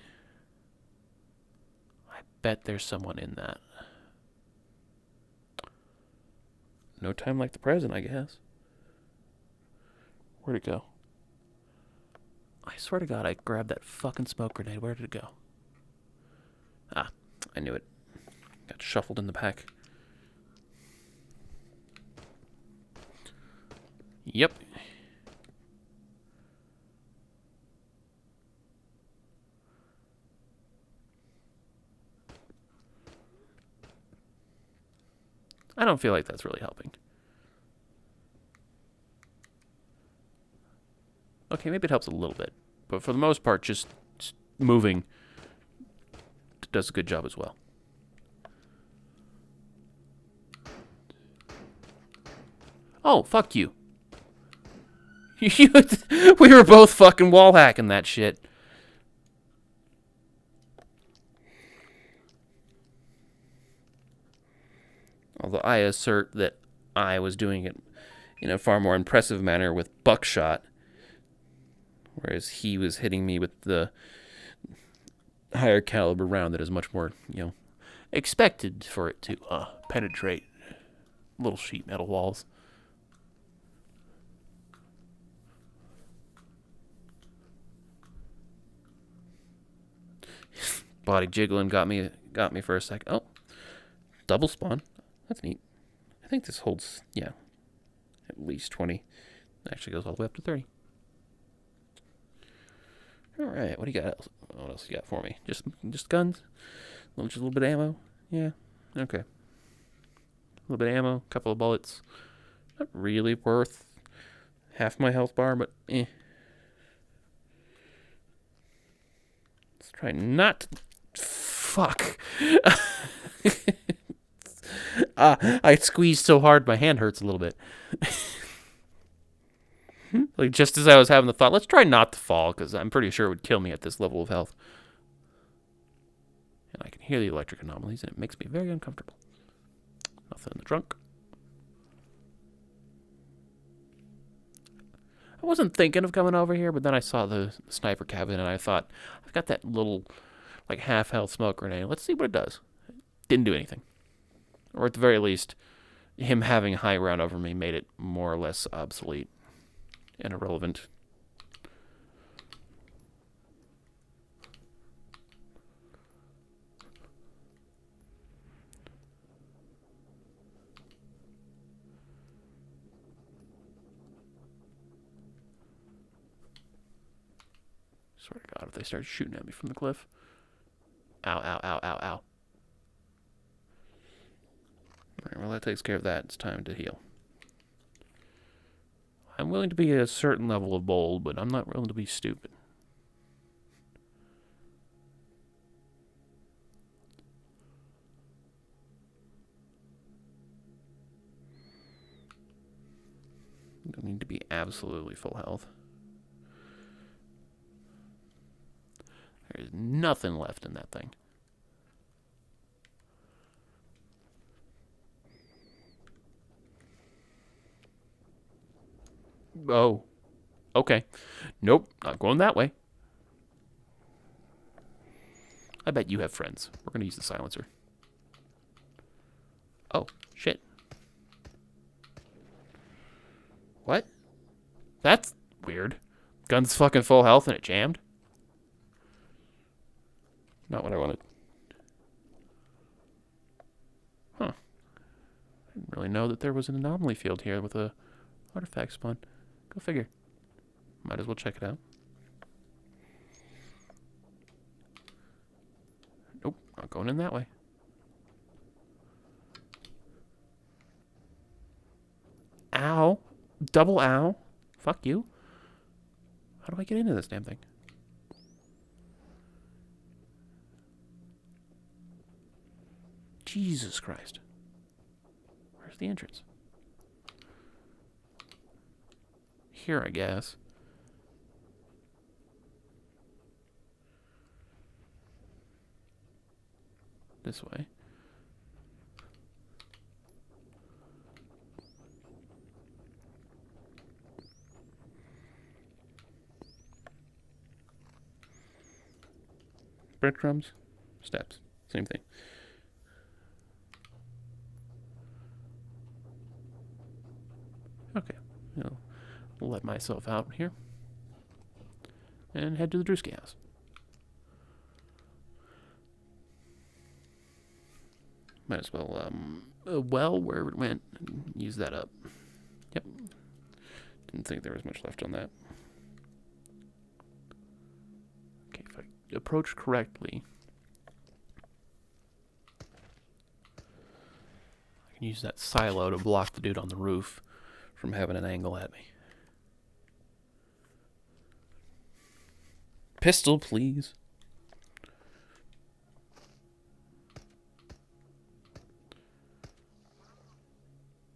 I bet there's someone in that. No time like the present, I guess. Where'd it go? I swear to God, I grabbed that fucking smoke grenade. Where did it go? Ah, I knew it. Got shuffled in the pack. Yep. I don't feel like that's really helping. Okay, maybe it helps a little bit. But for the most part, just moving does a good job as well. Oh, fuck you. We were both fucking wall hacking that shit. Although I assert that I was doing it in a far more impressive manner with buckshot, whereas he was hitting me with the higher caliber round that is much more, expected for it to penetrate little sheet metal walls. Body jiggling got me for a second. Oh, double spawn. That's neat. I think this holds, at least 20. It actually goes all the way up to 30. All right, what do you got? What else you got for me? Just guns? Just a little bit of ammo? Yeah, okay. A little bit of ammo, a couple of bullets. Not really worth half my health bar, but eh. Let's try not to... Fuck. I squeezed so hard my hand hurts a little bit. Like, just as I was having the thought, let's try not to fall, because I'm pretty sure it would kill me at this level of health. And I can hear the electric anomalies, and it makes me very uncomfortable. Nothing in the trunk. I wasn't thinking of coming over here, but then I saw the sniper cabin, and I thought, I've got that little, half-health smoke grenade. Let's see what it does. Didn't do anything. Or at the very least, him having high ground over me made it more or less obsolete and irrelevant. Swear to God, if they start shooting at me from the cliff. Ow, ow, ow, ow, ow. Alright, well, that takes care of that. It's time to heal. I'm willing to be a certain level of bold, but I'm not willing to be stupid. Don't need to be absolutely full health. There's nothing left in that thing. Oh. Okay. Nope, not going that way. I bet you have friends. We're going to use the silencer. Oh, shit. What? That's weird. Gun's fucking full health and it jammed? Not what I wanted. Huh. I didn't really know that there was an anomaly field here with a artifact spawn. Go figure. Might as well check it out. Nope, not going in that way. Ow. Double ow. Fuck you. How do I get into this damn thing? Jesus Christ. Where's the entrance? Here, I guess. This way. Breadcrumbs, steps, same thing. Okay, I'll let myself out here. and head to the Drewski house. Might as well, wherever it went, and use that up. Yep. Didn't think there was much left on that. Okay, if I approach correctly, I can use that silo to block the dude on the roof from having an angle at me. Pistol, please.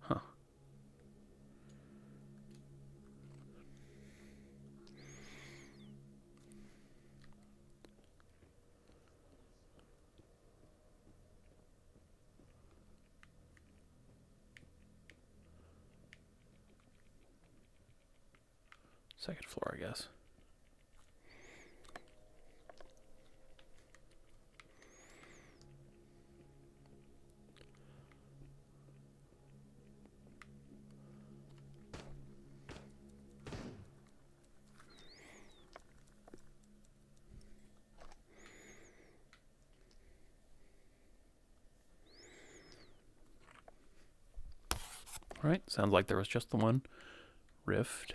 Huh. Second floor, I guess. Alright, sounds like there was just the one rift.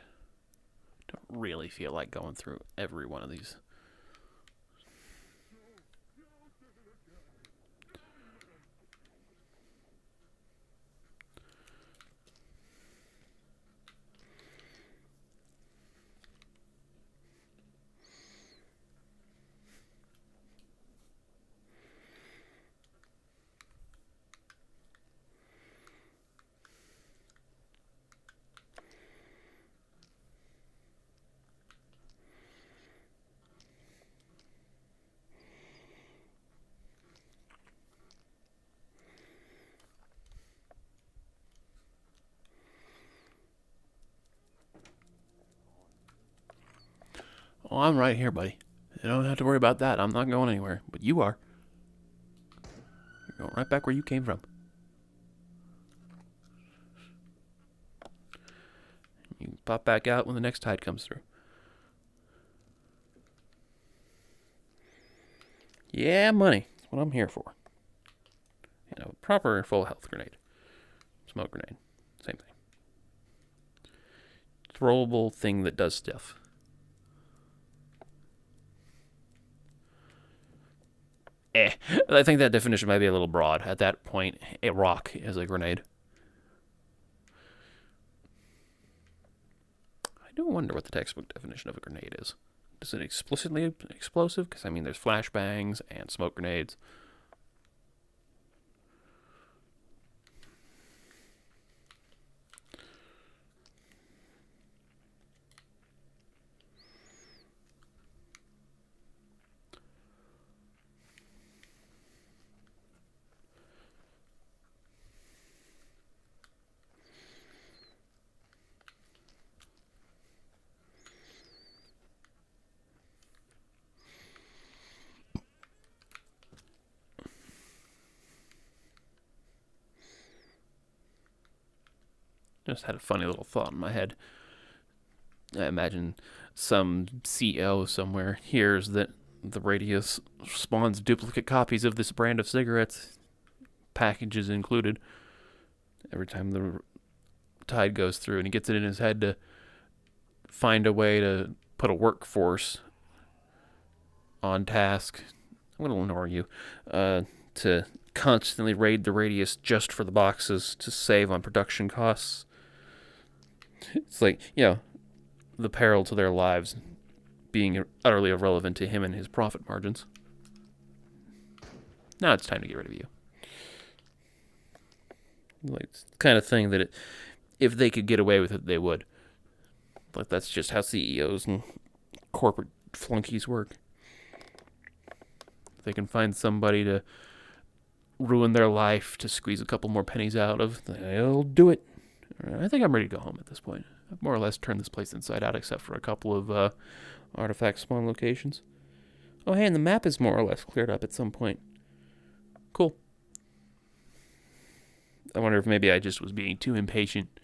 Don't really feel like going through every one of these. Oh, I'm right here, buddy. You don't have to worry about that. I'm not going anywhere. But you are. You're going right back where you came from. You can pop back out when the next tide comes through. Yeah, money. That's what I'm here for. You know, proper full health grenade. Smoke grenade. Same thing. Throwable thing that does stuff. I think that definition might be a little broad. At that point, a rock is a grenade. I do wonder what the textbook definition of a grenade is. Is it explicitly explosive? Because, I mean, there's flashbangs and smoke grenades. Just had a funny little thought in my head. I imagine some CEO somewhere hears that the Radius spawns duplicate copies of this brand of cigarettes, packages included, every time the tide goes through, and he gets it in his head to find a way to put a workforce on task. I'm going to ignore you. To constantly raid the Radius just for the boxes to save on production costs. It's like, the peril to their lives being utterly irrelevant to him and his profit margins. Now it's time to get rid of you. Like, it's the kind of thing that if they could get away with it, they would. Like, that's just how CEOs and corporate flunkies work. If they can find somebody to ruin their life to squeeze a couple more pennies out of, they'll do it. I think I'm ready to go home at this point. I've more or less turned this place inside out except for a couple of artifact spawn locations. Oh, hey, and the map is more or less cleared up at some point. Cool. I wonder if maybe I just was being too impatient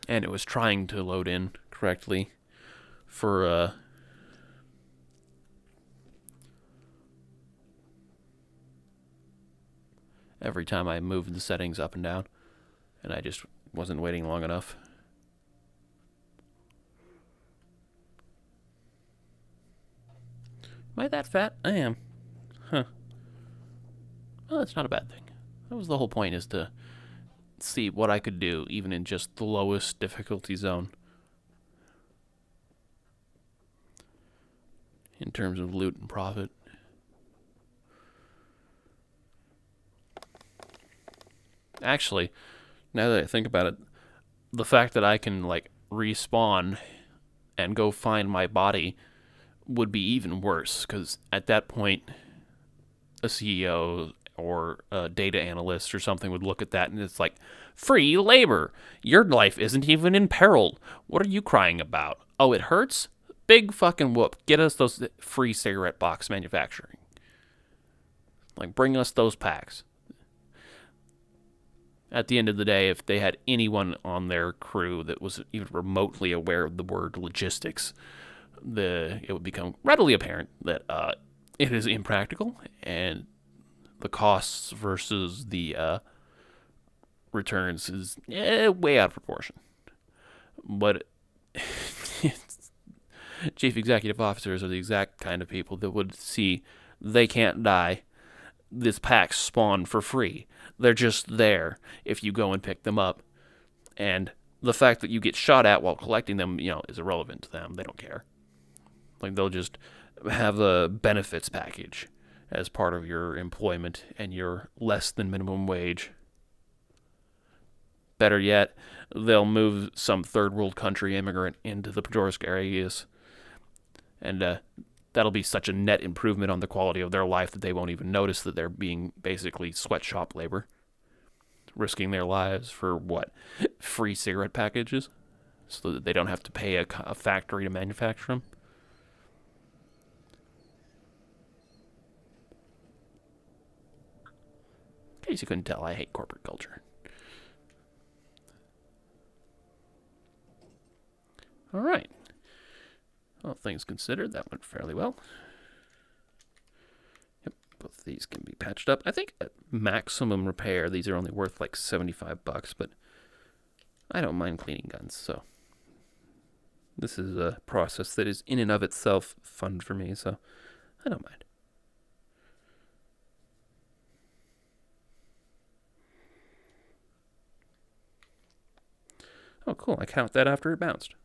and it was trying to load in correctly for every time I moved the settings up and down, and I just wasn't waiting long enough. Am I that fat? I am. Huh. Well, that's not a bad thing. That was the whole point, is to see what I could do, even in just the lowest difficulty zone, in terms of loot and profit. Actually, now that I think about it, the fact that I can, like, respawn and go find my body would be even worse, because at that point, a CEO or a data analyst or something would look at that and it's like, free labor. Your life isn't even in peril. What are you crying about? Oh, it hurts? Big fucking whoop. Get us those free cigarette box manufacturing. Like, bring us those packs. At the end of the day, if they had anyone on their crew that was even remotely aware of the word logistics, it would become readily apparent that it is impractical, and the costs versus the returns is way out of proportion. But chief executive officers are the exact kind of people that would see they can't die. This pack's spawn for free. They're just there if you go and pick them up. And the fact that you get shot at while collecting them, is irrelevant to them. They don't care. Like, they'll just have a benefits package as part of your employment and your less than minimum wage. Better yet, they'll move some third world country immigrant into the Pajorsk areas, and that'll be such a net improvement on the quality of their life that they won't even notice that they're being basically sweatshop labor, risking their lives for what? Free cigarette packages, so that they don't have to pay a factory to manufacture them. In case you couldn't tell, I hate corporate culture. All right. All things considered, that went fairly well. Yep, both of these can be patched up. I think at maximum repair, these are only worth like $75, but I don't mind cleaning guns, so this is a process that is in and of itself fun for me, so I don't mind. Oh, cool. I count that after it bounced.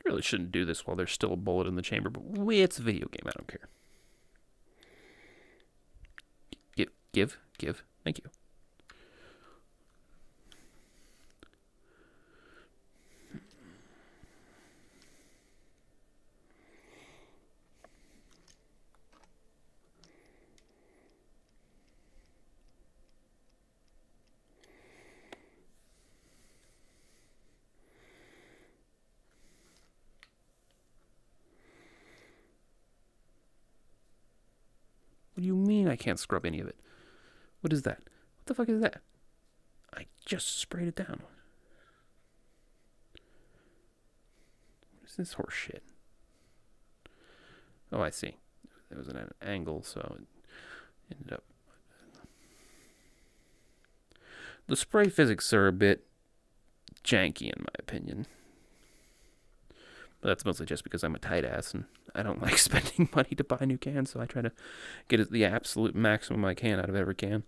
Really shouldn't do this while there's still a bullet in the chamber, but it's a video game. I don't care. Give. Thank you. What do you mean I can't scrub any of it? What is that? What the fuck is that? I just sprayed it down. What is this horse shit? Oh, I see. It was at an angle, so it ended up... The spray physics are a bit janky, in my opinion. But that's mostly just because I'm a tight ass and I don't like spending money to buy new cans, so I try to get the absolute maximum I can out of every can.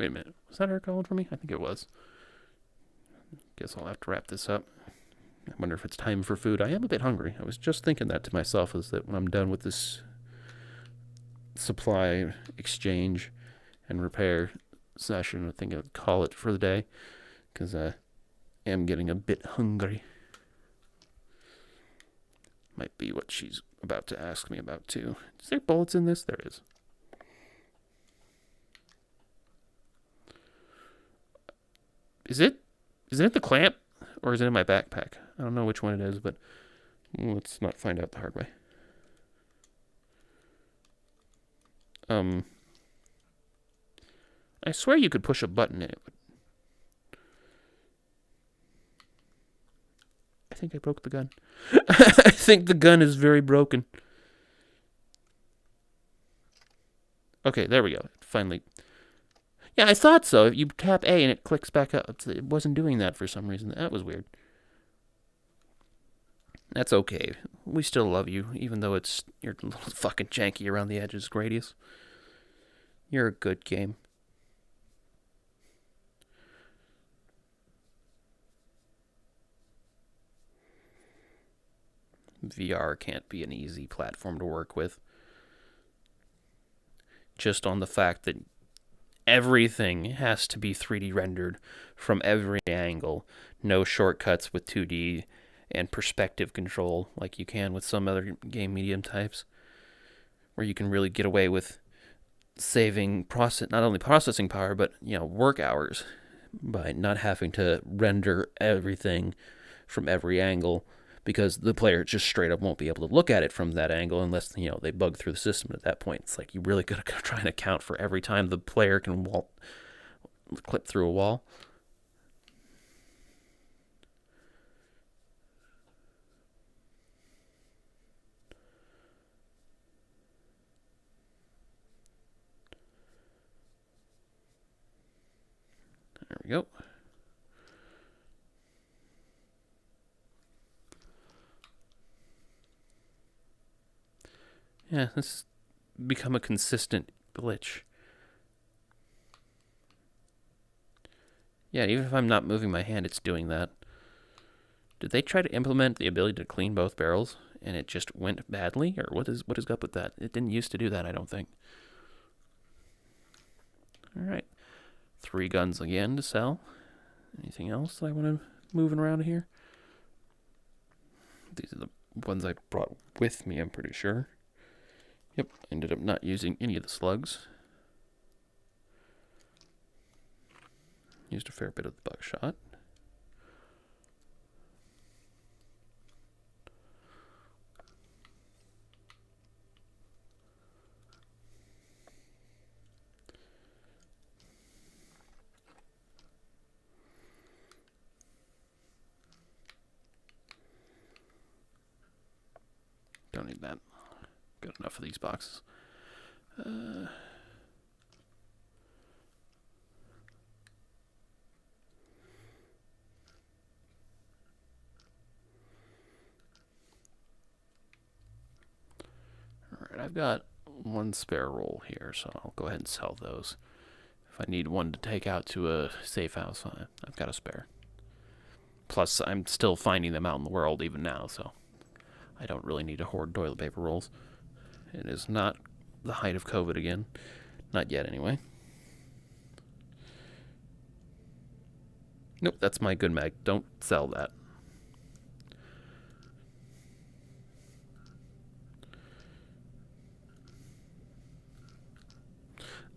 Wait a minute. Was that her calling for me? I think it was. Guess I'll have to wrap this up. I wonder if it's time for food. I am a bit hungry. I was just thinking that to myself, is that when I'm done with this supply exchange and repair session, I think I'll call it for the day, because I am getting a bit hungry. Might be what she's about to ask me about, too. Is there bullets in this? There is. Is it the clamp? Or is it in my backpack? I don't know which one it is, but let's not find out the hard way. I swear you could push a button in it. I think I broke the gun. I think the gun is very broken. Okay, there we go. Finally. Yeah, I thought so. You tap A and it clicks back up. It wasn't doing that for some reason. That was weird. That's okay. We still love you, even though you're a little fucking janky around the edges, Gradius. You're a good game. VR can't be an easy platform to work with. Just on the fact that everything has to be 3D rendered from every angle. No shortcuts with 2D and perspective control like you can with some other game medium types, where you can really get away with saving not only processing power but work hours by not having to render everything from every angle, because the player just straight up won't be able to look at it from that angle unless they bug through the system. At that point, it's like you really gotta try and account for every time the player can clip through a wall. There we go. Yeah, this has become a consistent glitch. Yeah, even if I'm not moving my hand, it's doing that. Did they try to implement the ability to clean both barrels and it just went badly? Or what is up with that? It didn't used to do that, I don't think. Alright. 3 guns again to sell. Anything else that I want to move around here? These are the ones I brought with me, I'm pretty sure. Yep, ended up not using any of the slugs. Used a fair bit of the buckshot. Don't need that. Got enough of these boxes. Alright, I've got 1 spare roll here, so I'll go ahead and sell those. If I need one to take out to a safe house, I've got a spare. Plus, I'm still finding them out in the world even now, so I don't really need to hoard toilet paper rolls. It is not the height of COVID again. Not yet, anyway. Nope, that's my good mag. Don't sell that.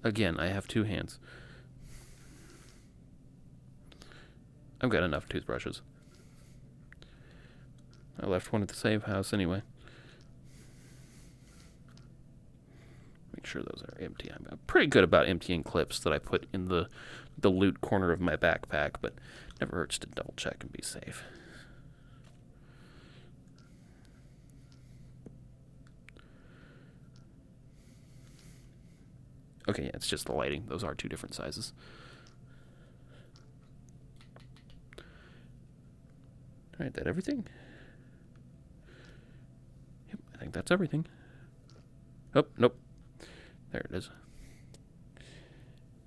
Again, I have 2 hands. I've got enough toothbrushes. I left one at the safe house anyway. Make sure those are empty. I'm pretty good about emptying clips that I put in the loot corner of my backpack, but never hurts to double check and be safe. Okay, yeah, it's just the lighting. Those are 2 different sizes. Alright, that everything? Yep, I think that's everything. Oh, nope. There it is.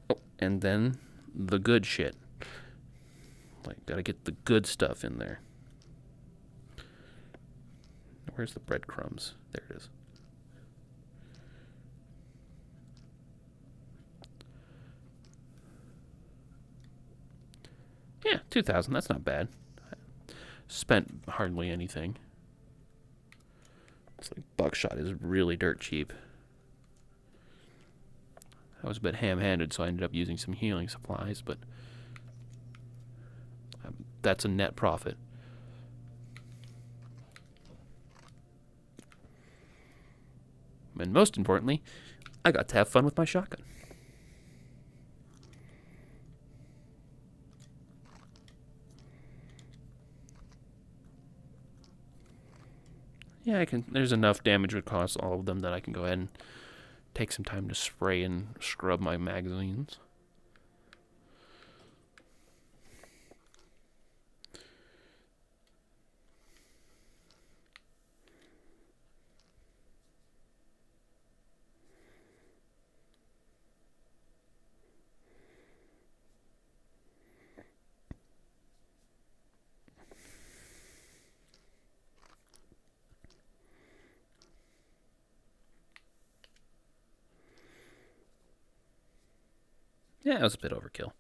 Oh, and then the good shit. Like, gotta get the good stuff in there. Where's the breadcrumbs? There it is. Yeah, 2,000. That's not bad. Spent hardly anything. It's like buckshot is really dirt cheap. I was a bit ham-handed, so I ended up using some healing supplies, but that's a net profit. And most importantly, I got to have fun with my shotgun. Yeah, I can. There's enough damage across all of them that I can go ahead and take some time to spray and scrub my magazines. Yeah, it was a bit overkill.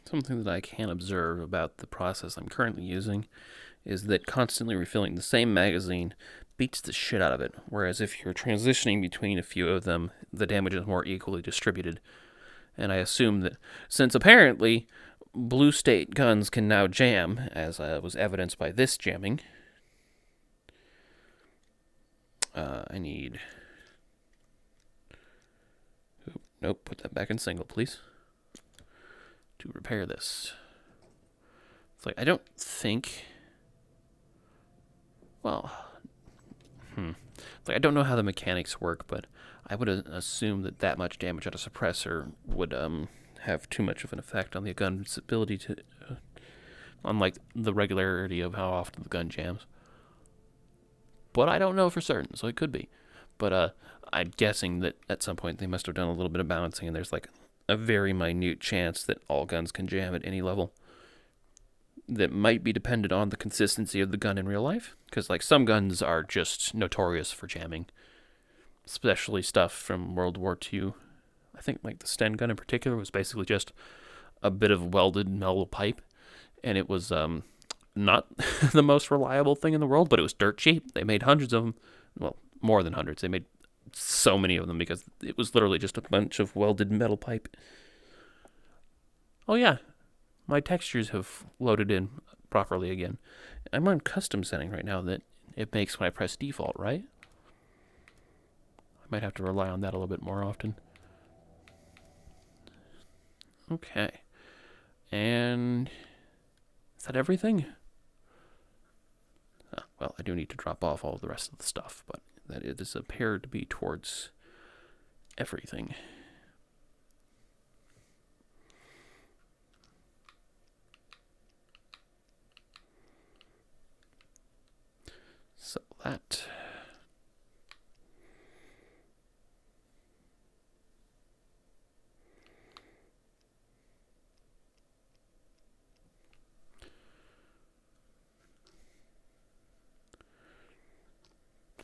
Something that I can observe about the process I'm currently using is that constantly refilling the same magazine beats the shit out of it, whereas if you're transitioning between a few of them, the damage is more equally distributed. And I assume that since apparently blue state guns can now jam, as was evidenced by this jamming, I need... Nope, put that back in single, please. To repair this. It's like, I don't think... Well... Like, I don't know how the mechanics work, but I would assume that that much damage at a suppressor would have too much of an effect on the gun's ability to... unlike the regularity of how often the gun jams. But I don't know for certain, so it could be. But I'm guessing that at some point they must have done a little bit of balancing, and there's like a very minute chance that all guns can jam at any level. That might be dependent on the consistency of the gun in real life, because like some guns are just notorious for jamming, especially stuff from World War II. I think like the Sten gun in particular was basically just a bit of welded metal pipe, and it was not the most reliable thing in the world, but it was dirt cheap. They made hundreds of them, well, more than hundreds. They made so many of them because it was literally just a bunch of welded metal pipe. Oh yeah, my textures have loaded in properly again. I'm on custom setting right now that it makes when I press default, right? I might have to rely on that a little bit more often. Okay. And is that everything? Well, I do need to drop off all of the rest of the stuff, but that it is appeared to be towards everything. So that...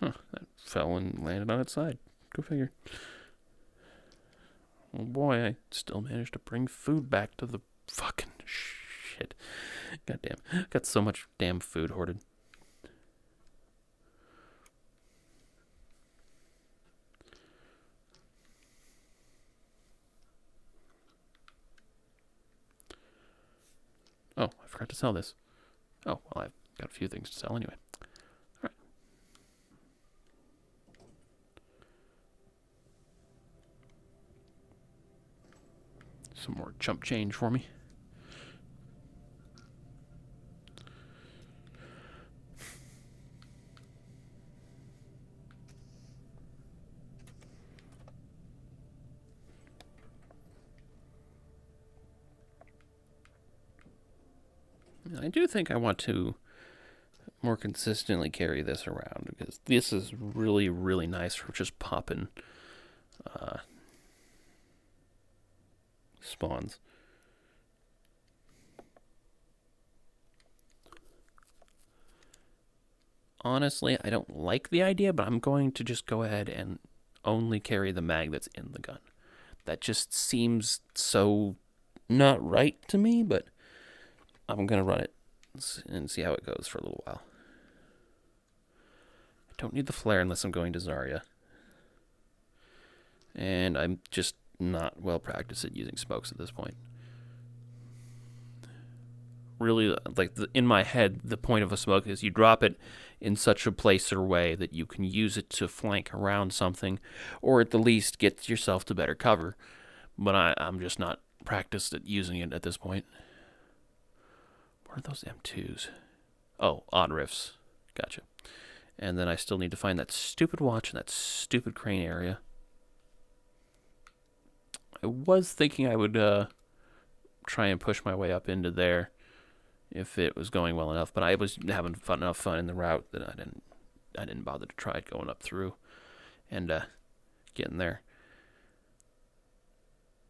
Huh, that fell and landed on its side. Go figure. Oh boy, I still managed to bring food back to the fucking shit. Goddamn. Got so much damn food hoarded. Oh, I forgot to sell this. Oh, well, I've got a few things to sell anyway. Alright. Some more chump change for me. I do think I want to more consistently carry this around because this is really, really nice for just popping uh, spawns. Honestly, I don't like the idea, but I'm going to just go ahead and only carry the mag that's in the gun. That just seems so not right to me, but I'm going to run it and see how it goes for a little while. I don't need the flare unless I'm going to Zarya. And I'm just not well practiced at using smokes at this point. Really, like in my head, the point of a smoke is you drop it in such a place or way that you can use it to flank around something, or at the least get yourself to better cover. But I'm just not practiced at using it at this point. What are those M2s? Oh, odd riffs. Gotcha. And then I still need to find that stupid watch in that stupid crane area. I was thinking I would try and push my way up into there if it was going well enough, but I was having enough fun in the route that I didn't bother to try going up through and getting there.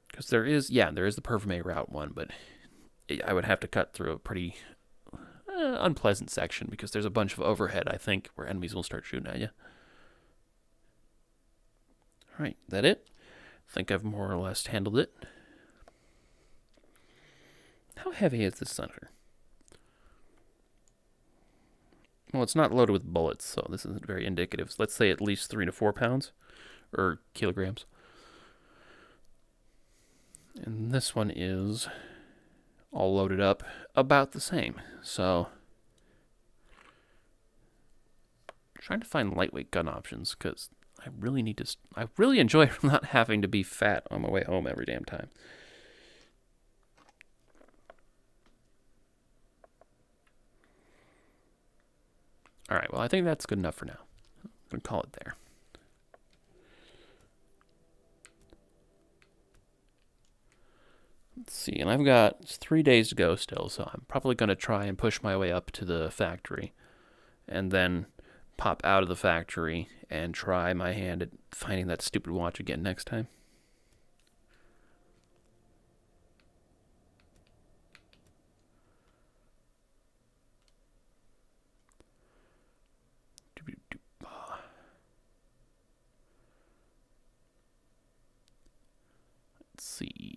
Because there is the Perfume route one, but I would have to cut through a pretty unpleasant section because there's a bunch of overhead, I think, where enemies will start shooting at you. Alright, that it? I think I've more or less handled it. How heavy is this center? Well, it's not loaded with bullets, so this isn't very indicative. So let's say at least 3 to 4 pounds, or kilograms. And this one is all loaded up about the same. So, trying to find lightweight gun options because I really enjoy not having to be fat on my way home every damn time. All right, well, I think that's good enough for now. I'm going to call it there. Let's see, and I've got 3 days to go still, so I'm probably going to try and push my way up to the factory and then pop out of the factory and try my hand at finding that stupid watch again next time. Let's see.